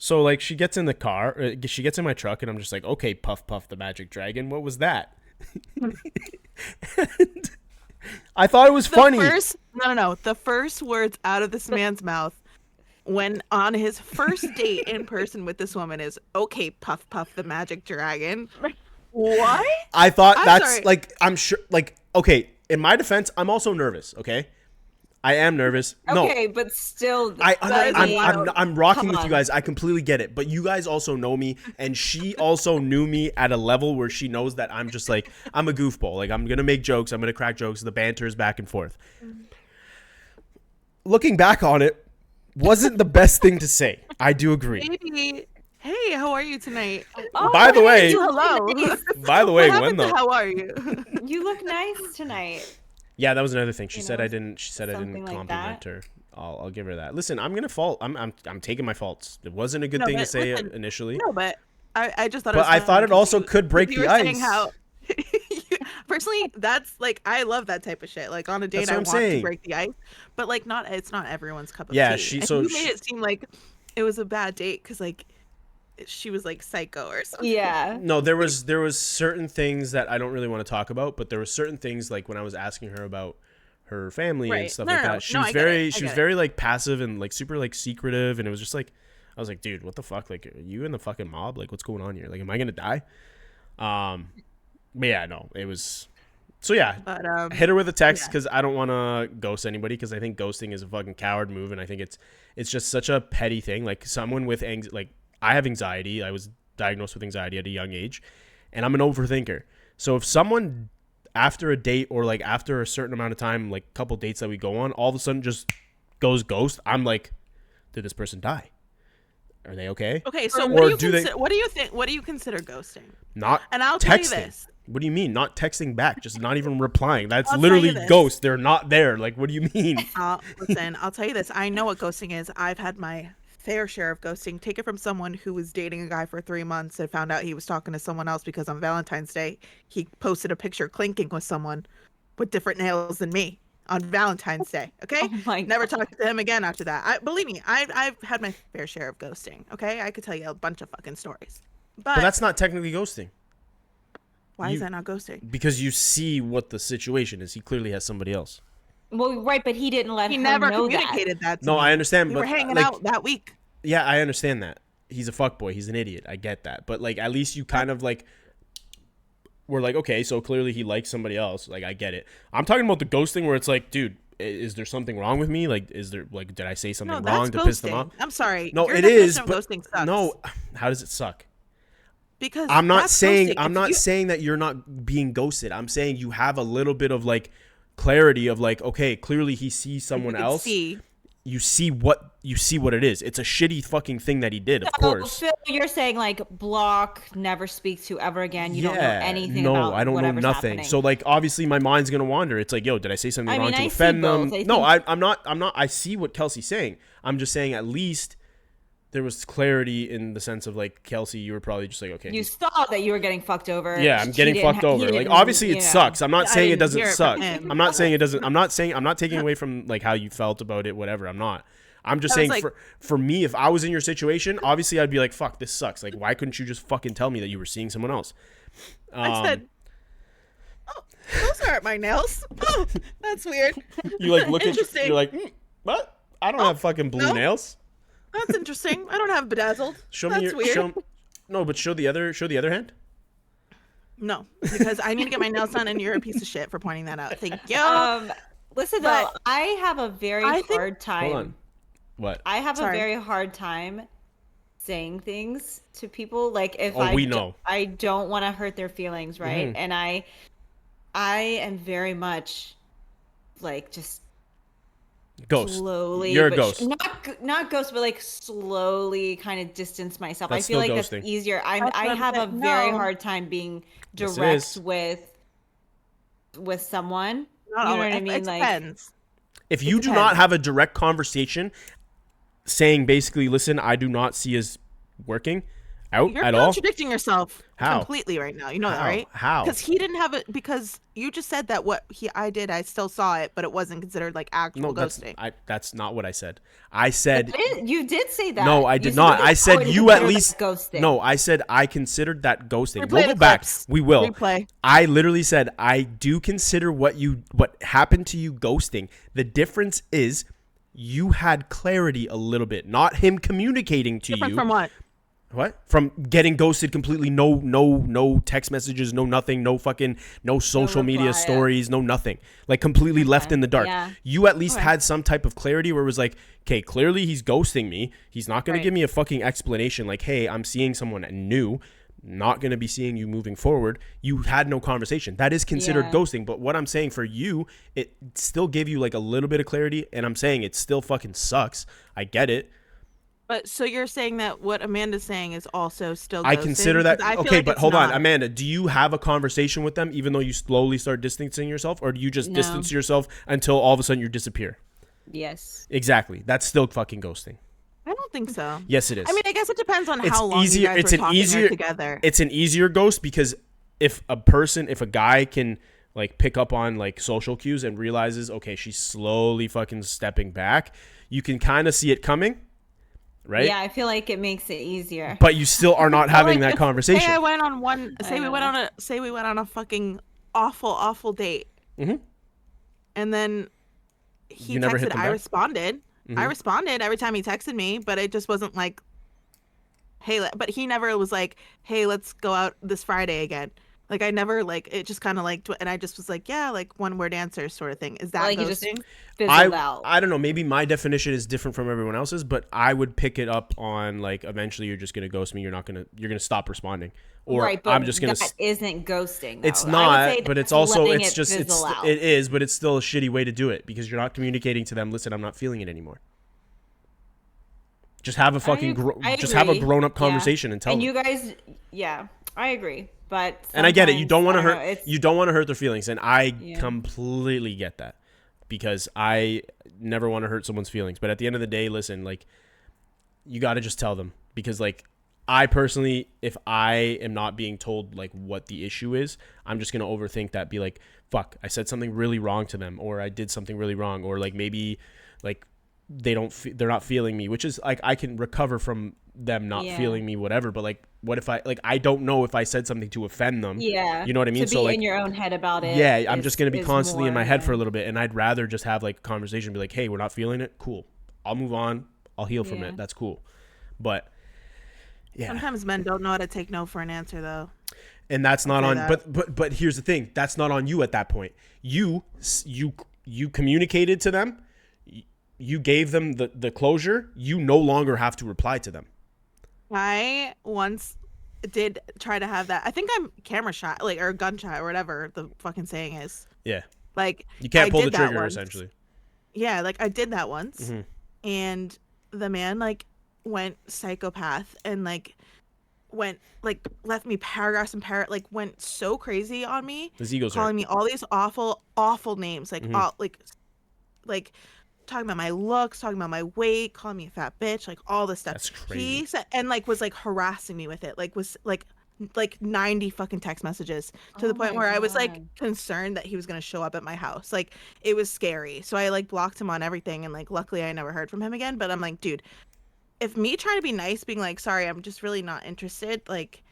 So like she gets in the car, she gets in my truck, and I'm just like, okay, puff puff the magic dragon. What was that? And I thought it was funny. No. The first words out of this man's mouth when on his first date in person with this woman is, okay, puff puff the magic dragon. What? I thought I'm that's sorry. like, I'm sure, like, okay, in my defense, I'm also nervous, okay? I am nervous. Okay, but still, I'm rocking come with you on. guys. I completely get it. But you guys also know me, and she also knew me at a level where she knows that I'm just like, I'm a goofball. Like, I'm going to make jokes. I'm going to crack jokes. The banter is back and forth. Looking back on it, wasn't the best thing to say. I do agree. Maybe. Hey, how are you tonight? Oh, By the way, Hello. by the way, What when happened to the how are you? You look nice tonight. yeah, that was another thing. She You said know, I didn't. She said I didn't something like compliment that. her. I'll give her that. Listen, I'm gonna fault. I'm taking my faults. It wasn't a good No, thing to but say listen, initially. No, but I just thought. But it was I funny thought it because also could break you the were saying ice. How, personally, that's like I love that type of shit. Like on a date, That's I what I'm want saying. to break the ice, but like it's not everyone's cup of Yeah, tea. And you made it seem like it was a bad date because like she was like psycho or something. Yeah. No, there was certain things that I don't really want to talk about, but there were certain things like when I was asking her about her family and Right. stuff No, like no, that. She no, was I get it. very I she was get it. very like passive and like super like secretive, and it was just like I was like, dude, what the fuck? Like, are you in the fucking mob? Like, what's going on here? Like, am I gonna die? But yeah, no, it was. So yeah, But hit her with a text yeah. because I don't want to ghost anybody because I think ghosting is a fucking coward move, and I think it's just such a petty thing. Like someone with like I have anxiety. I was diagnosed with anxiety at a young age, and I'm an overthinker. So if someone after a date or like after a certain amount of time, like a couple dates that we go on, all of a sudden just goes ghost. I'm like, did this person die? Are they okay? Okay, so Or what do you think? What do you consider ghosting? Not And I'll texting. tell you this. What do you mean? Not texting back, just not even replying. That's I'll tell you literally this. ghost. They're not there. Like, what do you mean? Listen, I'll tell you this. I know what ghosting is. I've had my fair share of ghosting. Take it from someone who was dating a guy for 3 months and found out he was talking to someone else because on Valentine's Day he posted a picture clinking with someone with different nails than me on Valentine's Day. Okay, Oh my never God. talked to him again after that. Believe me, I've had my fair share of ghosting. Okay, I could tell you a bunch of fucking stories. But that's not technically ghosting. Why is that not ghosting? Because you see what the situation is. He clearly has somebody else. Well, right, but he didn't let He her never know communicated that. to No, me. I understand, We but were hanging like, out that week. yeah, I understand that. He's a fuckboy. He's an idiot. I get that. But like, at least you kind of like were like, okay, so clearly he likes somebody else. Like, I get it. I'm talking about the ghosting where it's like, dude, is there something wrong with me? Like, is there like, did I say something No, that's wrong to piss them ghosting. off? I'm sorry. No, Your it definition is. of But ghosting sucks. no, how does it suck? Because I'm not that's saying ghosting. I'm If not you- saying that you're not being ghosted. I'm saying you have a little bit of like clarity of like, okay, clearly he sees someone you can else. see. You see what it is. It's a shitty fucking thing that he did, of So, course. Phil, you're saying like block, never speak to ever again. You don't know anything no, about I don't know whatever's nothing. happening. So like obviously my mind's gonna wander. It's like, yo, did I say something I wrong mean, to I see offend both. them? I No, think- I'm not. I see what Kelsey's saying. I'm just saying at least there was clarity in the sense of like, Kelsey, you were probably just like, okay, You saw that you were getting fucked over. yeah, I'm She getting didn't fucked he over. Like didn't, obviously you it know. sucks. I'm not I saying it didn't doesn't hear it suck. from him. I'm not saying it doesn't. I'm not taking away from like how you felt about it, whatever. I'm not. I'm just I was saying like- for me, if I was in your situation, obviously I'd be like, fuck, this sucks. Like, why couldn't you just fucking tell me that you were seeing someone else? I said, "Oh, those aren't my nails. Oh, that's weird. You like look at Interesting. you're like, what? I don't have fucking blue no. nails. That's interesting. I don't have bedazzled. Show that's me your weird. no, but show the other hand. No, because I need to get my nails done, and you're a piece of shit for pointing that out. Thank you. Listen, But though, I have a very I think- hard time. Hold on. What? I have Sorry. a very hard time saying things to people. Like if Oh, we know. I don't want to hurt their feelings, right? And I am very much like just Ghost. slowly. You're a but ghost. Not ghost, but like slowly kind of distance myself. That's I feel still like ghosting. that's easier. That's what I I'm have a saying. very No. hard time being Yes, it direct is. with someone. Not You know all- what I it mean? Like depends. If you do depends. not have a direct conversation saying basically, listen, I do not see us working out You're at all. contradicting yourself How? completely right now. You know that, How? right? How? Because he didn't have it. Because you just said that I did. I still saw it, but it wasn't considered like actual No, ghosting. that's not what I said. I said you did say that. no, I You did said not. that I said would you at consider that least ghosting. No, I said I considered that ghosting. Replay We'll the go back. clips. We will. Replay. I literally said I do consider what happened to you ghosting. The difference is you had clarity a little bit, not him communicating to Different you. from what? What? From getting ghosted completely, no text messages, no nothing, no social media reply, yeah. stories, no nothing. Like completely left in the dark. Yeah. You at least Okay. had some type of clarity where it was like, okay, clearly he's ghosting me. He's not going Right. to give me a fucking explanation like, hey, I'm seeing someone new, not going to be seeing you moving forward. You had no conversation. That is considered Yeah. ghosting. But what I'm saying for you, it still gave you like a little bit of clarity. And I'm saying it still fucking sucks. I get it. But so you're saying that what Amanda's saying is also still I ghosting? consider that 'Cause I feel okay, like but it's hold on, not. Amanda. Do you have a conversation with them even though you slowly start distancing yourself, or do you just No. distance yourself until all of a sudden you disappear? Yes. Exactly. That's still fucking ghosting. I don't think so. Yes, it is. I mean, I guess it depends on It's how long easier- you guys it's were an talking easier- or together. It's an easier ghost because if a guy can like pick up on like social cues and realizes, okay, she's slowly fucking stepping back, you can kind of see it coming, right? Yeah, I feel like it makes it easier. But you still are not having that Say conversation. I went on one. Say we went on a fucking awful date, Mhm. and then he You never hit texted. them I back? responded. I Mhm. responded every time he texted me, but it just wasn't like, hey. But he never was like, hey, let's go out this Friday again. Like I never like it just kind of like and I just was like, yeah, like one word answers sort of thing. Is that Like it just ghosting? fizzled out. I don't know, maybe my definition is different from everyone else's, but I would pick it up on like eventually you're just gonna ghost me, you're gonna stop responding, or Right, but I'm just gonna that isn't ghosting. Though. it's I would say not, but it's that's also letting it's it just fizzle out. it is, but it's still a shitty way to do it because you're not communicating to them, listen, I'm not feeling it anymore. Just have a fucking just have a agree. grown up Yeah. conversation and tell And them. you guys, yeah, I agree. But And I get it. You don't want to sometimes, I hurt. don't know, it's You don't want to hurt their feelings, and I Yeah. completely get that because I never want to hurt someone's feelings. But at the end of the day, listen, like you got to just tell them because, like, I personally, if I am not being told like what the issue is, I'm just gonna overthink that. Be like, fuck, I said something really wrong to them, or I did something really wrong, or like maybe like they're not feeling me, which is like I can recover from them not Yeah. feeling me, whatever. But like, what if I don't know if I said something to offend them. Yeah. You know what I mean? To be So like, in your own head about it. yeah, I'm just gonna be is constantly in more, my head for a yeah. little bit, and I'd rather just have like a conversation, be like, hey, we're not feeling it, cool, I'll move on, I'll heal from Yeah. it, that's cool. But yeah, Sometimes men don't know how to take no for an answer though. and that's not say on that. but here's the thing, that's not on you at that point. You communicated to them, you gave them the closure, you no longer have to reply to them. I once did try to have that. I think I'm camera shy, like or gun shy or whatever the fucking saying is. Yeah, Like you can't I pull the did that trigger once. essentially. Yeah, like I did that once, Mm-hmm. and the man like went psychopath and like went like left me paragraphs and like went so crazy on me, His ego's hurt. calling me all these awful names, like Mhm. all like talking about my looks, talking about my weight, calling me a fat bitch, like all this stuff. That's crazy. He said and like was like harassing me with it, like was like 90 fucking text messages to Oh the point my where I was like God. concerned that he was going to show up at my house. Like it was scary. So I like blocked him on everything and like luckily I never heard from him again, but I'm like, dude, if me trying to be nice being like, sorry, I'm just really not interested, like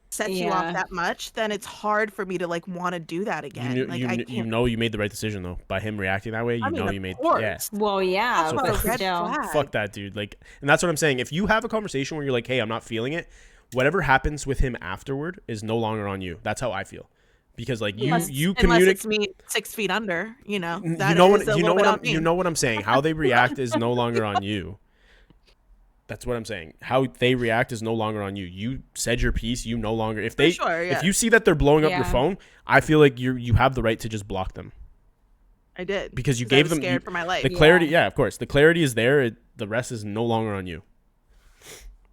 sets you off Yeah. that much, then it's hard for me to like want to do that again. Like I You can't. know you made the right decision though by him reacting that way. You I mean, know of you made course. yeah. Well, yeah, Also but a red still. flag. Fuck that dude. Like, and that's what I'm saying. If you have a conversation where you're like, hey, I'm not feeling it, whatever happens with him afterward is no longer on you. That's how I feel. Because like Unless you it's communicate, me 6 feet under, you know. you That know is what a you know little bit what on I'm me. you know what I'm saying. How they react is no longer on you. That's what I'm saying. How they react is no longer on you. You said your piece. You no longer if they sure, if yes. you see that they're blowing up your Yeah. phone, I feel like you have the right to just block them I did because you I gave was them scared for my life. the Yeah. clarity. Yeah, of course, the clarity is there. The rest is no longer on you.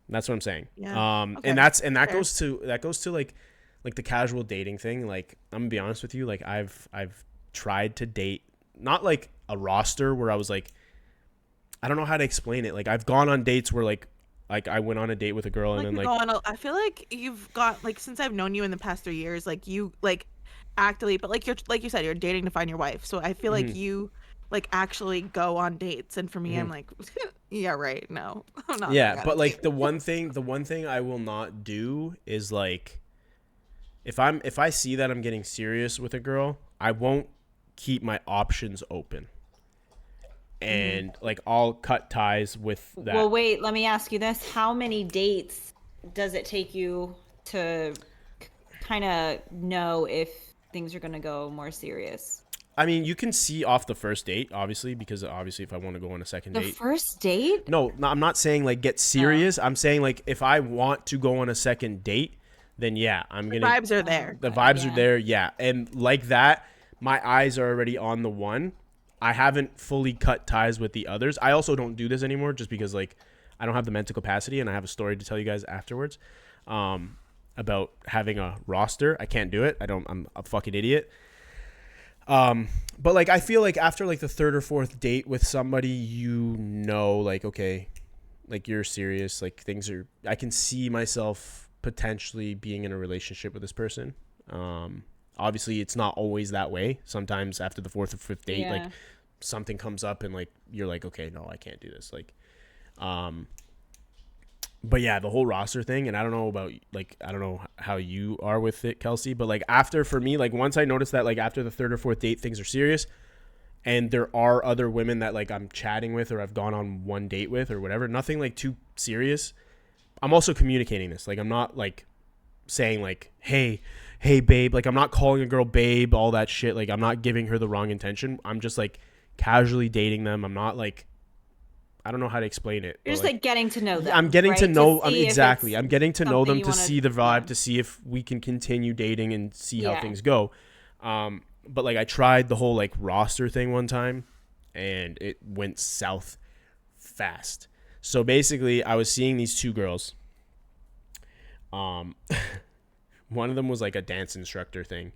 That's what I'm saying. Yeah. Okay. And that Fair. goes to like the casual dating thing. Like I'm gonna be honest with you. Like I've tried to date, not like a roster where I was like, I don't know how to explain it. Like I've gone on dates where like I went on a date with a girl and Like then you're like going, I feel like you've got like since I've known you in the past 3 years, like you like actively, but like you're like you said, you're dating to find your wife. So I feel Mm-hmm. like you like actually go on dates, and for me, I'm like, yeah, right, no, I'm not. yeah, going on but a like date. the one thing I will not do is like if I see that I'm getting serious with a girl, I won't keep my options open. And like I'll cut ties with that. Well, wait, let me ask you this. How many dates does it take you to kind of know if things are going to go more serious? I mean, you can see off the first date, obviously, because obviously if I want to go on a second The date. first date? No, I'm not saying like get serious. I'm saying like if I want to go on a second date, then yeah, I'm The going to vibes are there. the vibes Yeah. are there, yeah. And like that, my eyes are already on the one. I haven't fully cut ties with the others. I also don't do this anymore just because like I don't have the mental capacity, and I have a story to tell you guys afterwards about having a roster. I can't do it. I'm a fucking idiot. But like I feel like after like the third or fourth date with somebody, you know, like okay, like you're serious, like things are, I can see myself potentially being in a relationship with this person. Obviously it's not always that way. Sometimes after the fourth or fifth date, like Yeah. something comes up and like you're like, okay, no, I can't do this. Like but yeah, the whole roster thing, and I don't know about like, I don't know how you are with it, Kelsey, but like after, for me, like once I noticed that like after the third or fourth date things are serious, and there are other women that like I'm chatting with or I've gone on one date with or whatever, nothing like too serious, I'm also communicating this. Like I'm not like saying like, hey hey babe, like I'm not calling a girl babe, all that shit. Like I'm not giving her the wrong intention. I'm just like casually dating them. I'm not like, I don't know how to explain it. You're just like getting to know them. I'm getting right? to know. I'm see if exactly. it's I'm getting to know something them you to wanna- see the vibe, yeah. to see if we can continue dating and see how Yeah. things go. But like I tried the whole like roster thing one time, and it went south fast. So basically, I was seeing these two girls. One of them was like a dance instructor thing,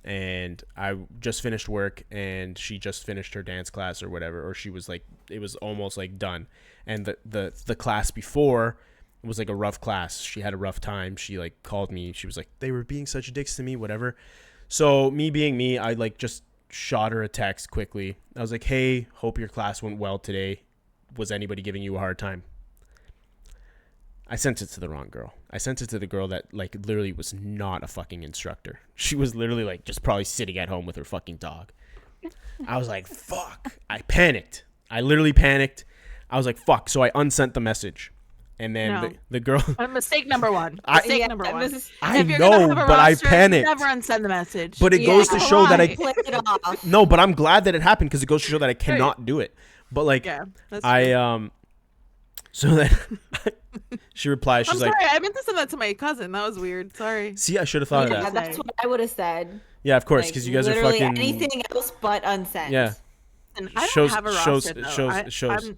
and I just finished work, and she just finished her dance class or whatever, or she was like, it was almost like done. And the class before was like a rough class. She had a rough time. She like called me. She was like, they were being such dicks to me, whatever. So me being me, I like just shot her a text quickly. I was like, hey, hope your class went well today. Was anybody giving you a hard time? I sent it to the wrong girl. I sent it to the girl that like literally was not a fucking instructor. She was literally like just probably sitting at home with her fucking dog. I was like, fuck. I panicked. I literally panicked. I was like, fuck. So I unsent the message. And then No. the girl... Mistake number one. I- Mistake Yeah, number one. this is- I If you're gonna know, have a but I roster, panicked. Never unsend the message. But it Yeah, goes to show that I... play it off. No, but I'm glad that it happened because it goes to show that I cannot do it. But like, Yeah, that's I... So then she replies, I'm she's sorry. like... I meant to send that to my cousin. That was weird. Sorry. See, I should have thought Yeah, of that. that's what I would have said. Yeah, of course, Like, because you guys are literally fucking... anything else but unsent. Yeah. And I don't Shows- have a shows- roster, though. shows.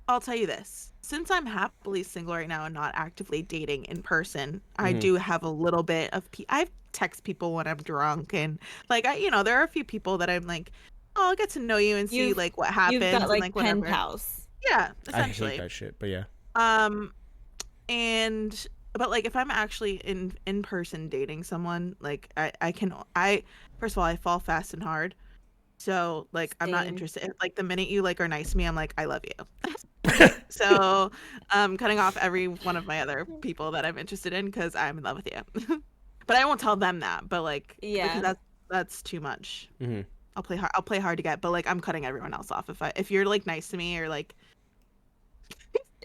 I'll tell you this. Since I'm happily single right now and not actively dating in person, I Mhm. do have a little bit of... I text people when I'm drunk, and like there are a few people that I'm like, oh, I'll get to know you and see You've- like what happens. You've got and, like pen whatever. pals. Yeah, I essentially. hate that shit, but yeah. But like if I'm actually in person dating someone, like I first of all, I fall fast and hard. So like I'm not Same. interested. Like the minute you like are nice to me, I'm like, I love you. So cutting off every one of my other people that I'm interested in because I'm in love with you. But I won't tell them that. But like, Yeah. because that's too much. Mhm. I'll play hard to get. But like I'm cutting everyone else off if you're like nice to me or like.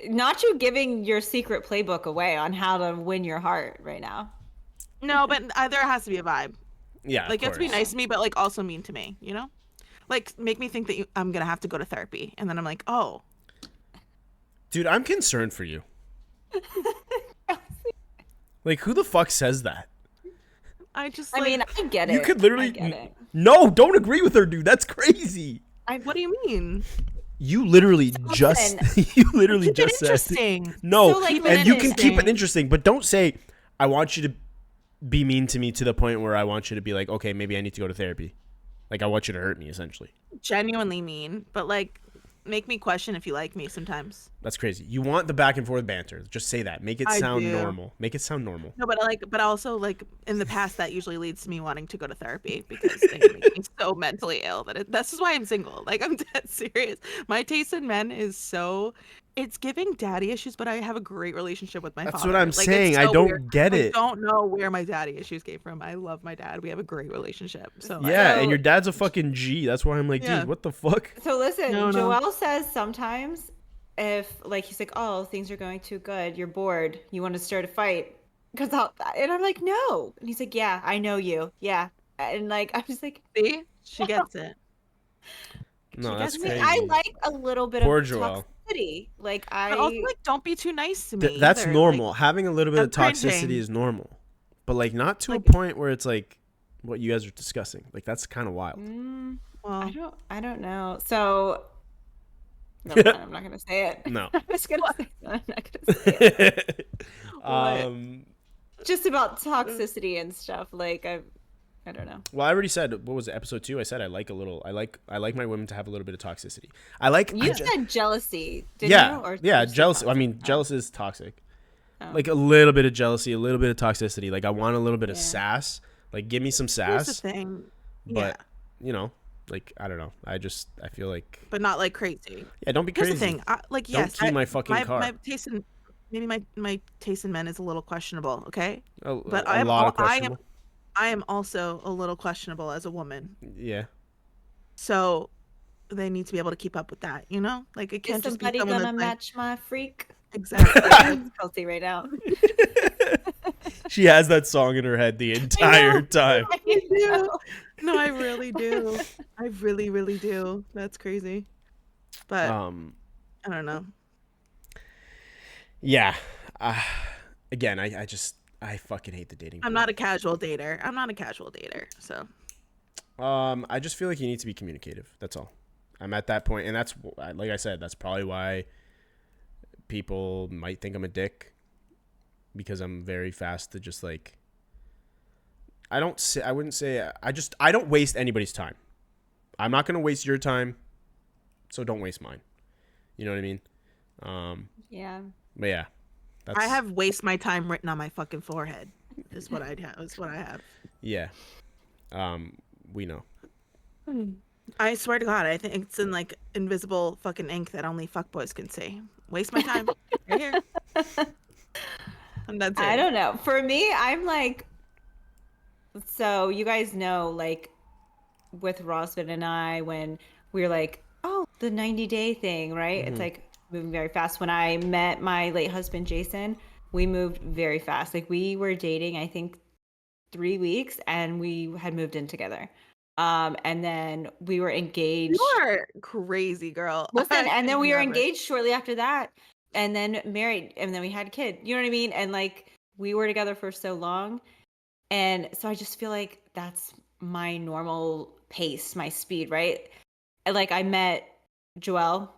Not you giving your secret playbook away on how to win your heart right now. No, but there has to be a vibe. Yeah, Like you of have to be course. nice to me, but like also mean to me, you know? Like make me think that I'm gonna have to go to therapy, and then I'm like, oh, Dude, I'm concerned for you. Like, who the fuck says that? I just. I Like, mean, I get it. You could literally... I get it. No, don't agree with her, dude. That's crazy. what do you mean? You literally just... You literally Keep it just said... interesting. No, So, like, Keep it and you can keep it interesting. interesting, but don't say, I want you to be mean to me to the point where I want you to be like, okay, maybe I need to go to therapy. Like, I want you to hurt me, essentially. Genuinely mean, but like, make me question if you like me sometimes. That's crazy. You want the back and forth banter. Just say that. Make it I sound do. normal. Make it sound normal. No, but also like in the past that usually leads to me wanting to go to therapy because they make me so mentally ill that this is why I'm single. Like I'm dead serious. My taste in men is so it's giving daddy issues, but I have a great relationship with my That's father. what I'm Like, it's saying. I so don't weird. get I it. don't know where my daddy issues came from. I love my dad. We have a great relationship. So like, Yeah, So- and your dad's a fucking G. That's why I'm like, Yeah. dude, what the fuck? So listen, No, no. Joel says sometimes if like he's like, oh, things are going too good, you're bored, you want to start a fight, and I'm like, no, and he's like, yeah, I know you, yeah, and like I'm just like, see, she gets it. No, that's I mean, crazy. I like a little bit Poor of Joelle. toxicity, like But also like, don't be too nice to me. That's either. normal. Having a little bit I'm of toxicity cringing. is normal. But, like, not to Like- a point where it's, like, what you guys are discussing. Like, that's kind of wild. Mm, Well, I don't know. So, no, I'm not gonna say it. No. I'm just gonna say I'm not gonna say it. um, Just about toxicity and stuff. Like I don't know. well, I already said, what was it, episode 2? I said I like my women to have a little bit of toxicity. I like... You I ju- said jealousy, didn't yeah, you? Or yeah, just jealousy. I toxic? mean, Oh. jealous is toxic. Oh. Like, a little bit of jealousy, a little bit of toxicity. Like, I want a little bit of Yeah. sass. Like, give me some here's the sass. thing. But, you know, like, I don't know. I feel like... But not like crazy. Yeah, don't be Here's crazy. the thing. Like, Don't yes, key my fucking car. My taste in maybe my taste in men is a little questionable. Okay, but a lot of questionable. I am also a little questionable as a woman. Yeah. So they need to be able to keep up with that. You know, like it Is can't just be somebody someone gonna that's like, match my freak? exactly. It's healthy right now. She has that song in her head the entire time. I do. No, I really do. I really, really do. That's crazy. But I don't know. Yeah. Again, I fucking hate the dating. I'm not a casual dater. So I just feel like you need to be communicative. That's all. I'm at that point, and that's, like I said, that's probably why people might think I'm a dick, because I'm very fast to just like. I don't waste anybody's time. I'm not gonna waste your time, so don't waste mine. You know what I mean? Yeah. But yeah, I have waste my time written on my fucking forehead. Is what I have. Yeah. We know. I swear to God, I think it's in like invisible fucking ink that only fuckboys can see. Waste my time right here. And that's it. I don't know. For me, I'm like, so you guys know, like with Rosvin and I, when we were like, oh, the 90-day thing, right? It's like moving very fast. When I met my late husband, Jason, we moved very fast. Like we were dating, I think 3 weeks, and we had moved in together. And then we were engaged. You are crazy, girl. Listen, and then we were engaged shortly after that, and then married, and then we had a kid. You know what I mean? And like we were together for so long, and so I just feel like that's my normal pace, my speed, right? And like I met Joel,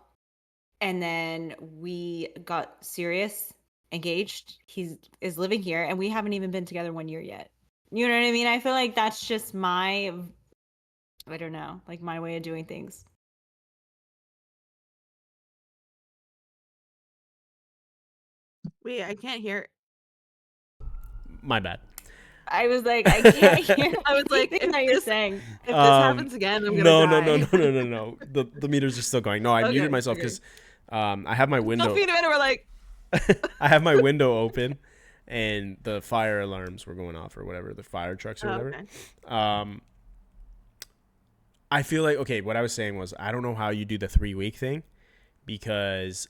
and then we got serious, engaged. He is living here, and we haven't even been together 1 year yet. You know what I mean? I feel like that's just my, I don't know, like my way of doing things. Wait, I can't hear. My bad. I was like, I can't hear. I was like, anything that you're saying. If this happens again, I'm gonna die. No. The meters are still going. No, I muted myself because I have my window. Sophie and Amanda were like, I have my window open, and the fire alarms were going off or whatever, the fire trucks or whatever. Okay. I feel like, okay, what I was saying was, I don't know how you do the 3 week thing, because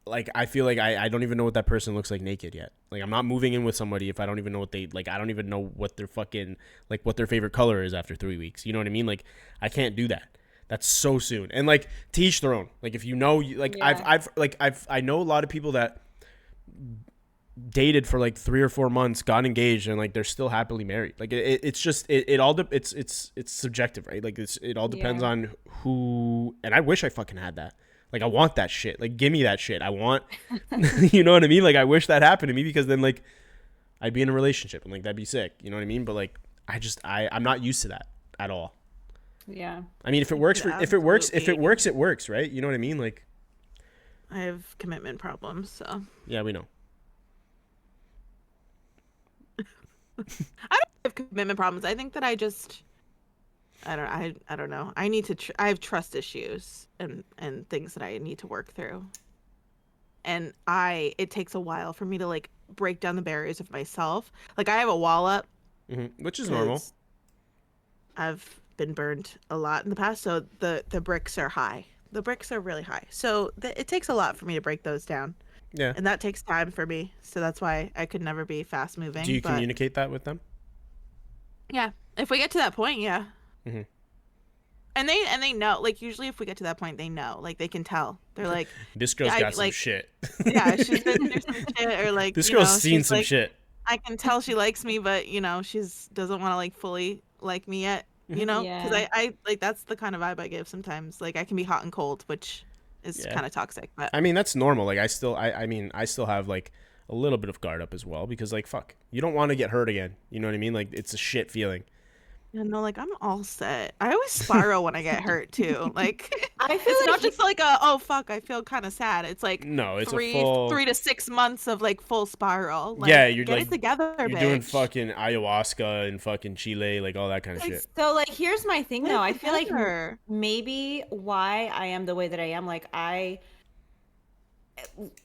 like I feel like I don't even know what that person looks like naked yet. Like I'm not moving in with somebody if I don't even know what they like. I don't even know what their fucking like what their favorite color is after 3 weeks. You know what I mean? Like I can't do that. That's so soon. And like to each their own. Like if you know, like Yeah. I know a lot of people that dated for like 3 or 4 months, got engaged, and like they're still happily married. Like it's just it all it's subjective, right? Like it all depends on who. And I wish I fucking had that. Like I want that shit. Like give me that shit. I want, you know what I mean? Like I wish that happened to me, because then like I'd be in a relationship and like that'd be sick. You know what I mean? But like I'm not used to that at all. Yeah. I mean, if it works, it works, right? You know what I mean? Like I have commitment problems, so yeah, we know. I don't have commitment problems. I think that I don't know. I need to I have trust issues and things that I need to work through. And it takes a while for me to like break down the barriers of myself. Like I have a wall up, which is normal. I've been burned a lot in the past, so the bricks are high. The bricks are really high. So it takes a lot for me to break those down. Yeah. And that takes time for me. So that's why I could never be fast moving. Do you communicate that with them? Yeah. If we get to that point, yeah. Mm-hmm. And they know. Like usually, if we get to that point, they know. Like they can tell. They're like, this girl's got some shit. Yeah, she's been through some shit, or like this girl's seen some shit. I can tell she likes me, but she's doesn't want to like fully like me yet. Because I like that's the kind of vibe I give sometimes. Like I can be hot and cold, which is kind of toxic. But I mean that's normal. Like I still have like a little bit of guard up as well, because like fuck, you don't want to get hurt again. You know what I mean? Like it's a shit feeling. No, like I'm all set. I always spiral when I get hurt too. Like I feel it's like not just like a oh fuck, I feel kind of sad. It's like no, it's 3 to 6 months of like full spiral. Like, yeah, you're get like it together. You're bitch. doing fucking ayahuasca and fucking Chile, like all that kind of shit. So like here's my thing though. I feel like together. maybe why I am the way that I am, like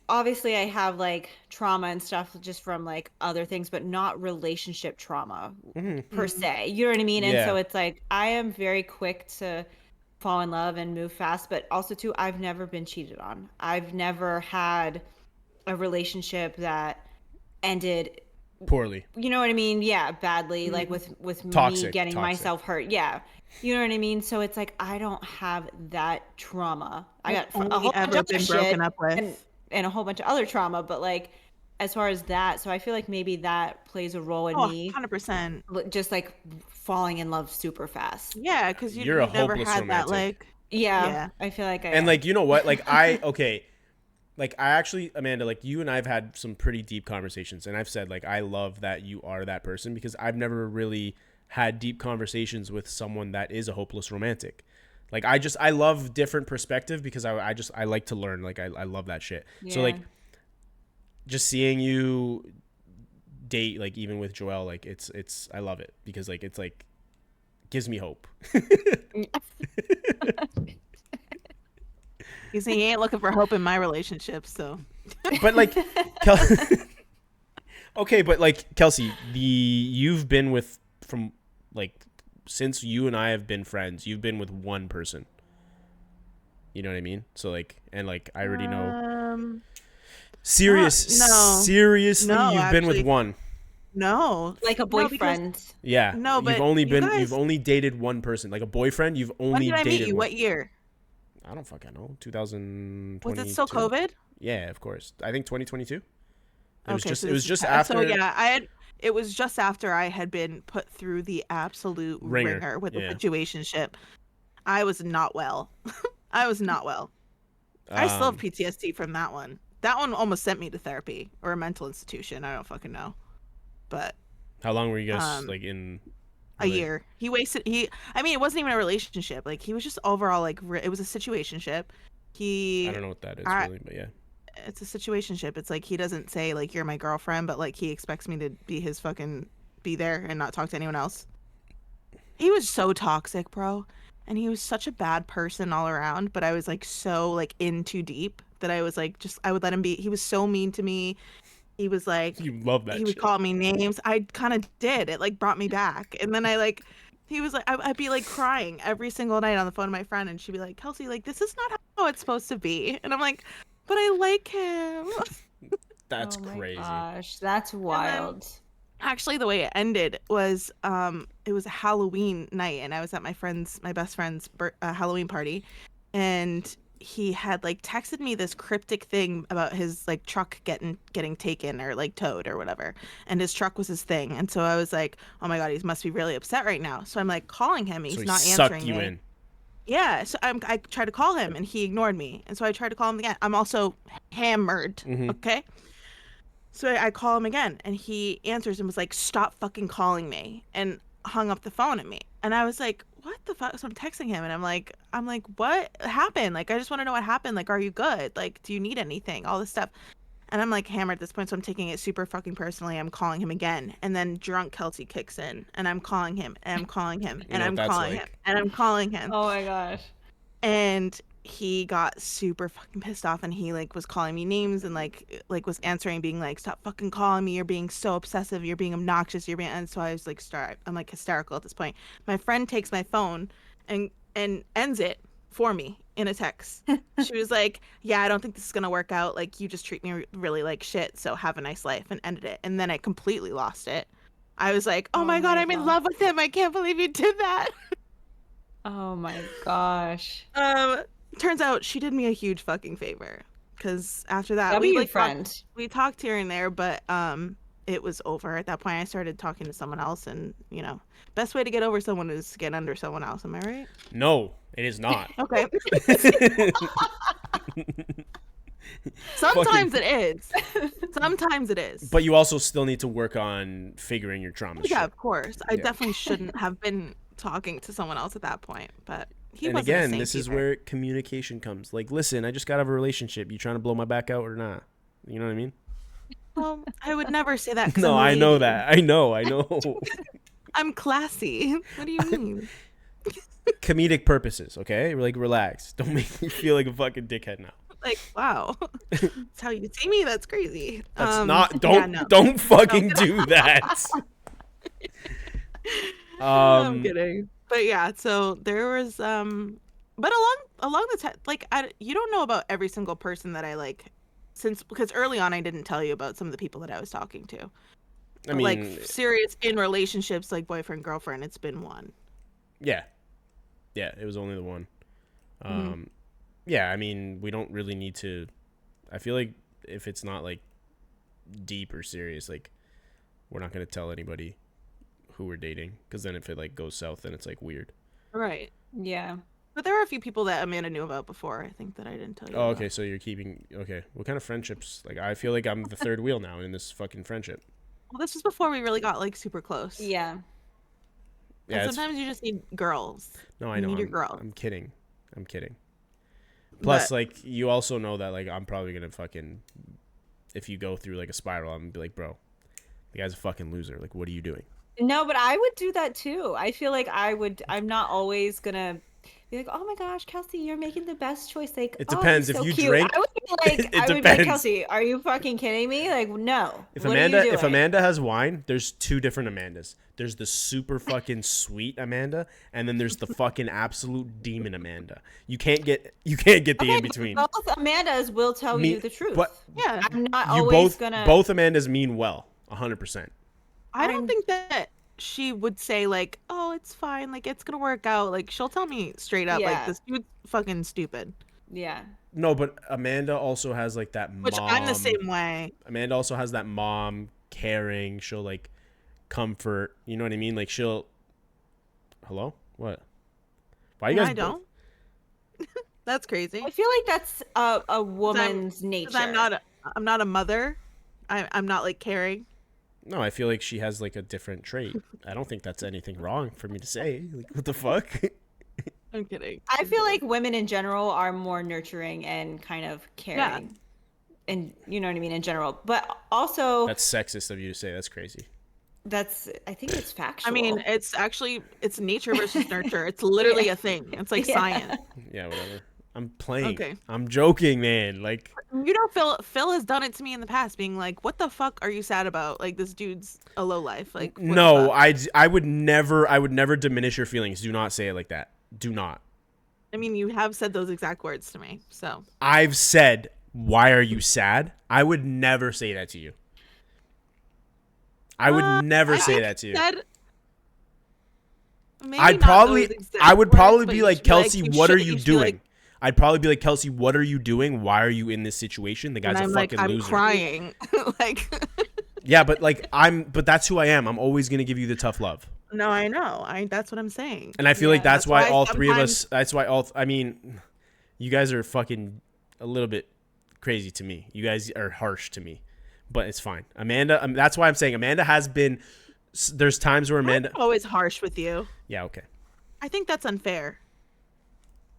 obviously I have like trauma and stuff just from like other things, but not relationship trauma per se. You know what I mean? And so it's like I am very quick to fall in love and move fast, but also too I've never been cheated on. I've never had a relationship that ended Poorly. You know what I mean? Yeah, badly, like with me Toxic. getting myself hurt. Yeah. You know what I mean? So it's like I don't have that trauma. I I've got a only whole bunch ever of other been shit broken up with. and a whole bunch of other trauma, but like as far as that, so I feel like maybe that plays a role in Oh, me 100%. just like falling in love super fast. Yeah, because You're a you never hopeless had that, romantic. like, Yeah, yeah. I feel like I And am. like, you know what? Like okay, like I actually, Amanda, like you and I've had some pretty deep conversations, and I've said like I love that you are that person because I've never really had deep conversations with someone that is a hopeless romantic. Like I love different perspective because I like to learn. Like I love that shit. So Yeah. like just seeing you date, like even with Joelle, like it's I love it because like it's like gives me hope. You see, he ain't looking for hope in my relationship, so. But like okay, but like Kelsey, you've been with from like since you and I have been friends, you've been with one person. You know what I mean? So like, and like I already know. No. Seriously, No, you've been with actually. one. No. Like a No, because boyfriend. Yeah, no, you've but only you been guys, you've only dated one person, like a boyfriend. You've when only did I meet dated you? one. What year? I don't fucking know. Was it still 2022. COVID? Yeah, of course. I think 2022. Okay, so It this was is just after so yeah, it was just after I had been put through the absolute Ringer. ringer with the Yeah. situationship. I was not well. I was not well. I still have PTSD from that one. That one almost sent me to therapy or a mental institution. I don't fucking know. But How long were you guys like in? a year. I mean, it wasn't even a relationship. Like he was just overall like it was a situationship. I don't know what that is really, but yeah. It's a situationship. It's like he doesn't say like you're my girlfriend, but like he expects me to be his fucking be there and not talk to anyone else. He was so toxic, bro. And he was such a bad person all around, but I was like so like in too deep that I was like just I would let him be. He was so mean to me. He was like You love that he would shit. call me names. I kind of did. It like brought me back. And then I like he was like I'd be like crying every single night on the phone to my friend and she'd be like, "Kelsey, like this is not how it's supposed to be." And I'm like, "But I like him." That's Oh my crazy. gosh, that's wild. Actually, the way it ended was it was a Halloween night and I was at my best friend's Halloween party, and he had like texted me this cryptic thing about his like truck getting taken or like towed or whatever, and his truck was his thing. And so I was like, oh my god, he must be really upset right now. So I'm like calling him, he's So he not sucked answering you me. in. Yeah, so I tried to call him and he ignored me, and so I tried to call him again. I'm also hammered. Okay. So I call him again and he answers and was like, "Stop fucking calling me," and hung up the phone at me. And I was like, "What the fuck?" So I'm texting him and I'm like, "What happened? Like, I just want to know what happened. Like, are you good? Like, do you need anything?" All this stuff. And I'm like hammered at this point, so I'm taking it super fucking personally. I'm calling him again. And then drunk Kelsey kicks in and I'm calling him and I'm calling him You and know what I'm that's calling him like. and I'm calling him. Oh my gosh. And he got super fucking pissed off and he like was calling me names and like was answering being like, "Stop fucking calling me, you're being so obsessive, you're being obnoxious, you're being," and so I was like I'm like hysterical at this point. My friend takes my phone and ends it for me in a text. She was like, "Yeah, I don't think this is gonna work out, like you just treat me really like shit, so have a nice life," and ended it. And then I completely lost it. I was like, oh my god, I'm in love with him, I can't believe you did that. Oh my gosh. Turns out she did me a huge fucking favor, because after that W we like friend. we talked here and there, but it was over at that point. I started talking to someone else, and you know, best way to get over someone is to get under someone else. Am I right? No, it is not. Okay. Sometimes it is. Sometimes it is. But you also still need to work on figuring your trauma Yeah, shit. of course. I definitely shouldn't have been talking to someone else at that point, but he And wasn't a again, saint this is either. where communication comes. Like, listen, I just got out of a relationship. You trying to blow my back out or not? You know what I mean? Well, I would never say that. 'Cause No, I'm a I know lady. that. I know. I'm classy. What do you mean? Comedic purposes, okay? Like, relax. Don't make me feel like a fucking dickhead now. Like, wow. That's how you see me? That's crazy. That's not. yeah, Don't no. don't fucking do that. I'm kidding. But yeah, so there was but along the like you don't know about every single person that I like, since because early on I didn't tell you about some of the people that I was talking to. I But, mean, like serious in relationships, like boyfriend girlfriend, it's been one. yeah, it was only the one. Mm-hmm. Yeah, I mean, we don't really need to. I feel like if it's not like deep or serious, like we're not gonna tell anybody who we're dating, because then if it like goes south, then it's like weird. Right. Yeah. But there were a few people that Amanda knew about before, I think, that I didn't tell you Oh, about. okay. So you're keeping. Okay, what kind of friendships? Like, I feel like I'm the third wheel now in this fucking friendship. Well, this was before we really got like super close. Yeah. Yeah, And it's, sometimes you just need girls. no, I You know. need your girls. I'm kidding. I'm kidding. Plus, But- like, you also know that like I'm probably gonna fucking, if you go through like a spiral, I'm gonna be like, bro, the guy's a fucking loser. Like, what are you doing? No, but I would do that too. I feel like I'm not always gonna be like, oh my gosh, Kelsey, you're making the best choice. Like, It oh, depends. he's If so you cute. drink, I would be like, it I would be like, depends. Kelsey, are you fucking kidding me? Like, no. If What are you If doing? Amanda has wine, there's two different Amandas. There's the super fucking sweet Amanda, and then there's the fucking absolute demon Amanda. You can't get the Okay, in between. both Amandas will tell you the truth. But Yeah. I'm not you always gonna. both Amandas mean well, 100%. I don't I'm- think that she would say like, "Oh, it's fine. Like it's gonna work out." Like she'll tell me straight up, Yeah. like this dude's fucking stupid. Yeah. No, but Amanda also has like that Which mom. I'm the same way. Amanda also has that mom caring. She'll like comfort. You know what I mean? Like she'll. Hello? What? Why you No, guys? I don't. That's crazy. I feel like that's a woman's nature. 'Cause I'm not a mother. I'm not like caring. No, I feel like she has like a different trait. I don't think that's anything wrong for me to say. Like, what the fuck? I'm kidding. I feel like women in general are more nurturing and kind of caring. And you know what I mean in general. But also That's sexist of you to say. That's crazy. I think it's factual. I mean, it's nature versus nurture. It's literally a thing. It's like Yeah. science. Yeah, whatever. I'm playing. Okay. I'm joking, man. Like, You know, Phil has done it to me in the past, being like, "What the fuck are you sad about? Like this dude's a low life." Like what the no, fuck? I would never diminish your feelings. Do not say it like that. Do not. I mean, you have said those exact words to me, so I've said, "Why are you sad?" I would never say that to you. I would never I say think that to you. said- maybe I'd not probably, those exact I would words, probably but be you like, should be like, Kelsey, you what are should- you should be like- doing? I'd probably be like, Kelsey, what are you doing? Why are you in this situation? The guy's and a I'm like, fucking I'm loser. crying. Like, Yeah, but like but that's who I am. I'm always gonna give you the tough love. no, I know. That's what I'm saying. And I feel like Yeah, that's why why all three of sometimes- us. That's why all. I mean, you guys are fucking a little bit crazy to me. You guys are harsh to me, but it's fine. Amanda. That's why I'm saying Amanda has been. There's times where Amanda. I'm always harsh with you. Yeah. Okay. I think that's unfair.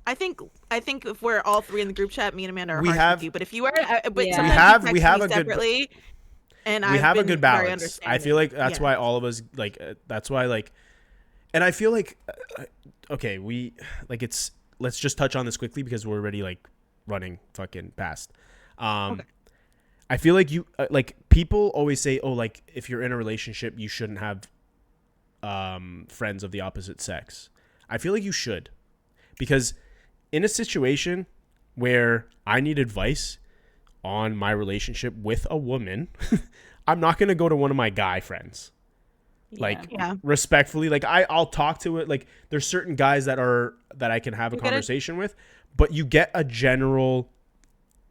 I think if we're all three in the group chat, me and Amanda are We harsh have- with you. But if you are, but Yeah. sometimes We you have text a me good- separately, and We I've have a been good very balance. I understanding. feel like that's Yeah. why all of us like. That's why like, and I feel like, okay, we like it's. Let's just touch on this quickly because we're already like running fucking past. Okay. I feel like you like people always say, oh, like if you're in a relationship, you shouldn't have friends of the opposite sex. I feel like you should, because in a situation where I need advice on my relationship with a woman, I'm not gonna go to one of my guy friends. Like Yeah. respectfully, like I'll talk to it. Like there's certain guys that I can have a You get a- conversation with, but you get a general.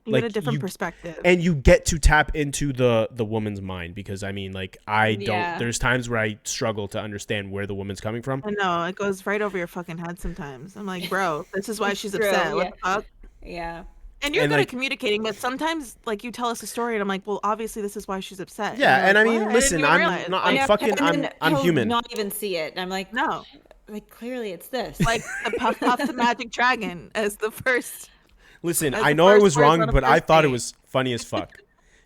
You like, get a different you- perspective. And you get to tap into the woman's mind, because I mean, like I don't. Yeah. There's times where I struggle to understand where the woman's coming from. I know it goes right over your fucking head sometimes. I'm like, bro, this is why she's True, upset. yeah. What the fuck? Yeah. And you're And, good like- at communicating, but sometimes like you tell us a story, and I'm like, well, obviously this is why she's upset. Yeah, you're and like, I mean, "What? listen, didn't even realize." I'm Like, fucking, And then I'm he'll human. Not even see it. And I'm like, no, like clearly it's this. like the Puff Puff the Magic Dragon as the first. Listen, That's I the know it first was words wrong, on a but I first thought it date. was funny as fuck.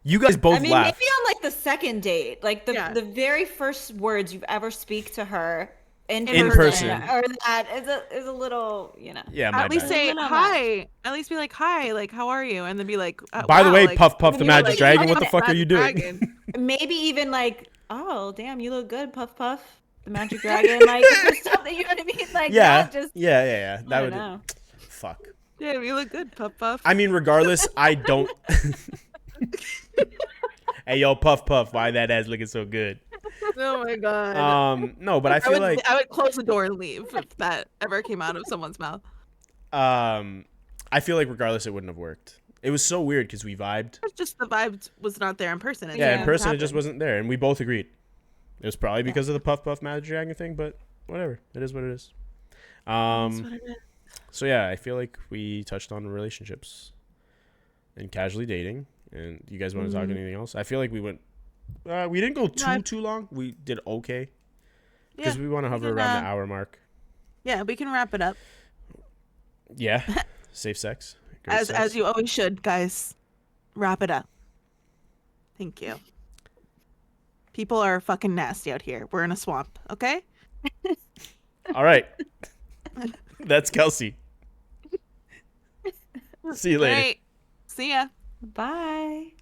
You guys both I mean, laughed. maybe on like the second date, like Yeah. the very first words you've ever speak to her in person. or that is a little, you know. Yeah, my At least bad. say No, no, no. hi. At least be like, hi, like, how are you? And then be like, By the wow, way, like, Puff Puff the you're Magic like, Dragon, "Puff what the Puff fuck are you Magic doing?" Dragon." Maybe even like, oh damn, you look good, Puff Puff, the Magic Dragon, like or something. You know what I mean? Like Yeah, not just yeah. I That don't would. know. Fuck. Yeah, you look good, Puff Puff. I mean, regardless, I don't. Hey, yo, Puff Puff, why that ass looking so good? Oh my god. No, but I feel like I would close the door and leave if that ever came out of someone's mouth. I feel like regardless it wouldn't have worked. It was so weird because we vibed. It's just the vibe was not there in person. Yeah, in Yeah. person it just wasn't there, and we both agreed. It was probably because of the Puff Puff Magic Dragon thing, but whatever. It is what it is. That's what it is. So yeah, I feel like we touched on relationships and casually dating. And you guys want to talk anything else? I feel like we went. We didn't go too long. We did okay because we want to hover around the hour mark. Yeah, we can wrap it up. Yeah, safe sex. Great sex. As you always should, guys. Wrap it up. Thank you. People are fucking nasty out here. We're in a swamp, okay? All right. That's Kelsey. See you later. Great. See ya. Bye.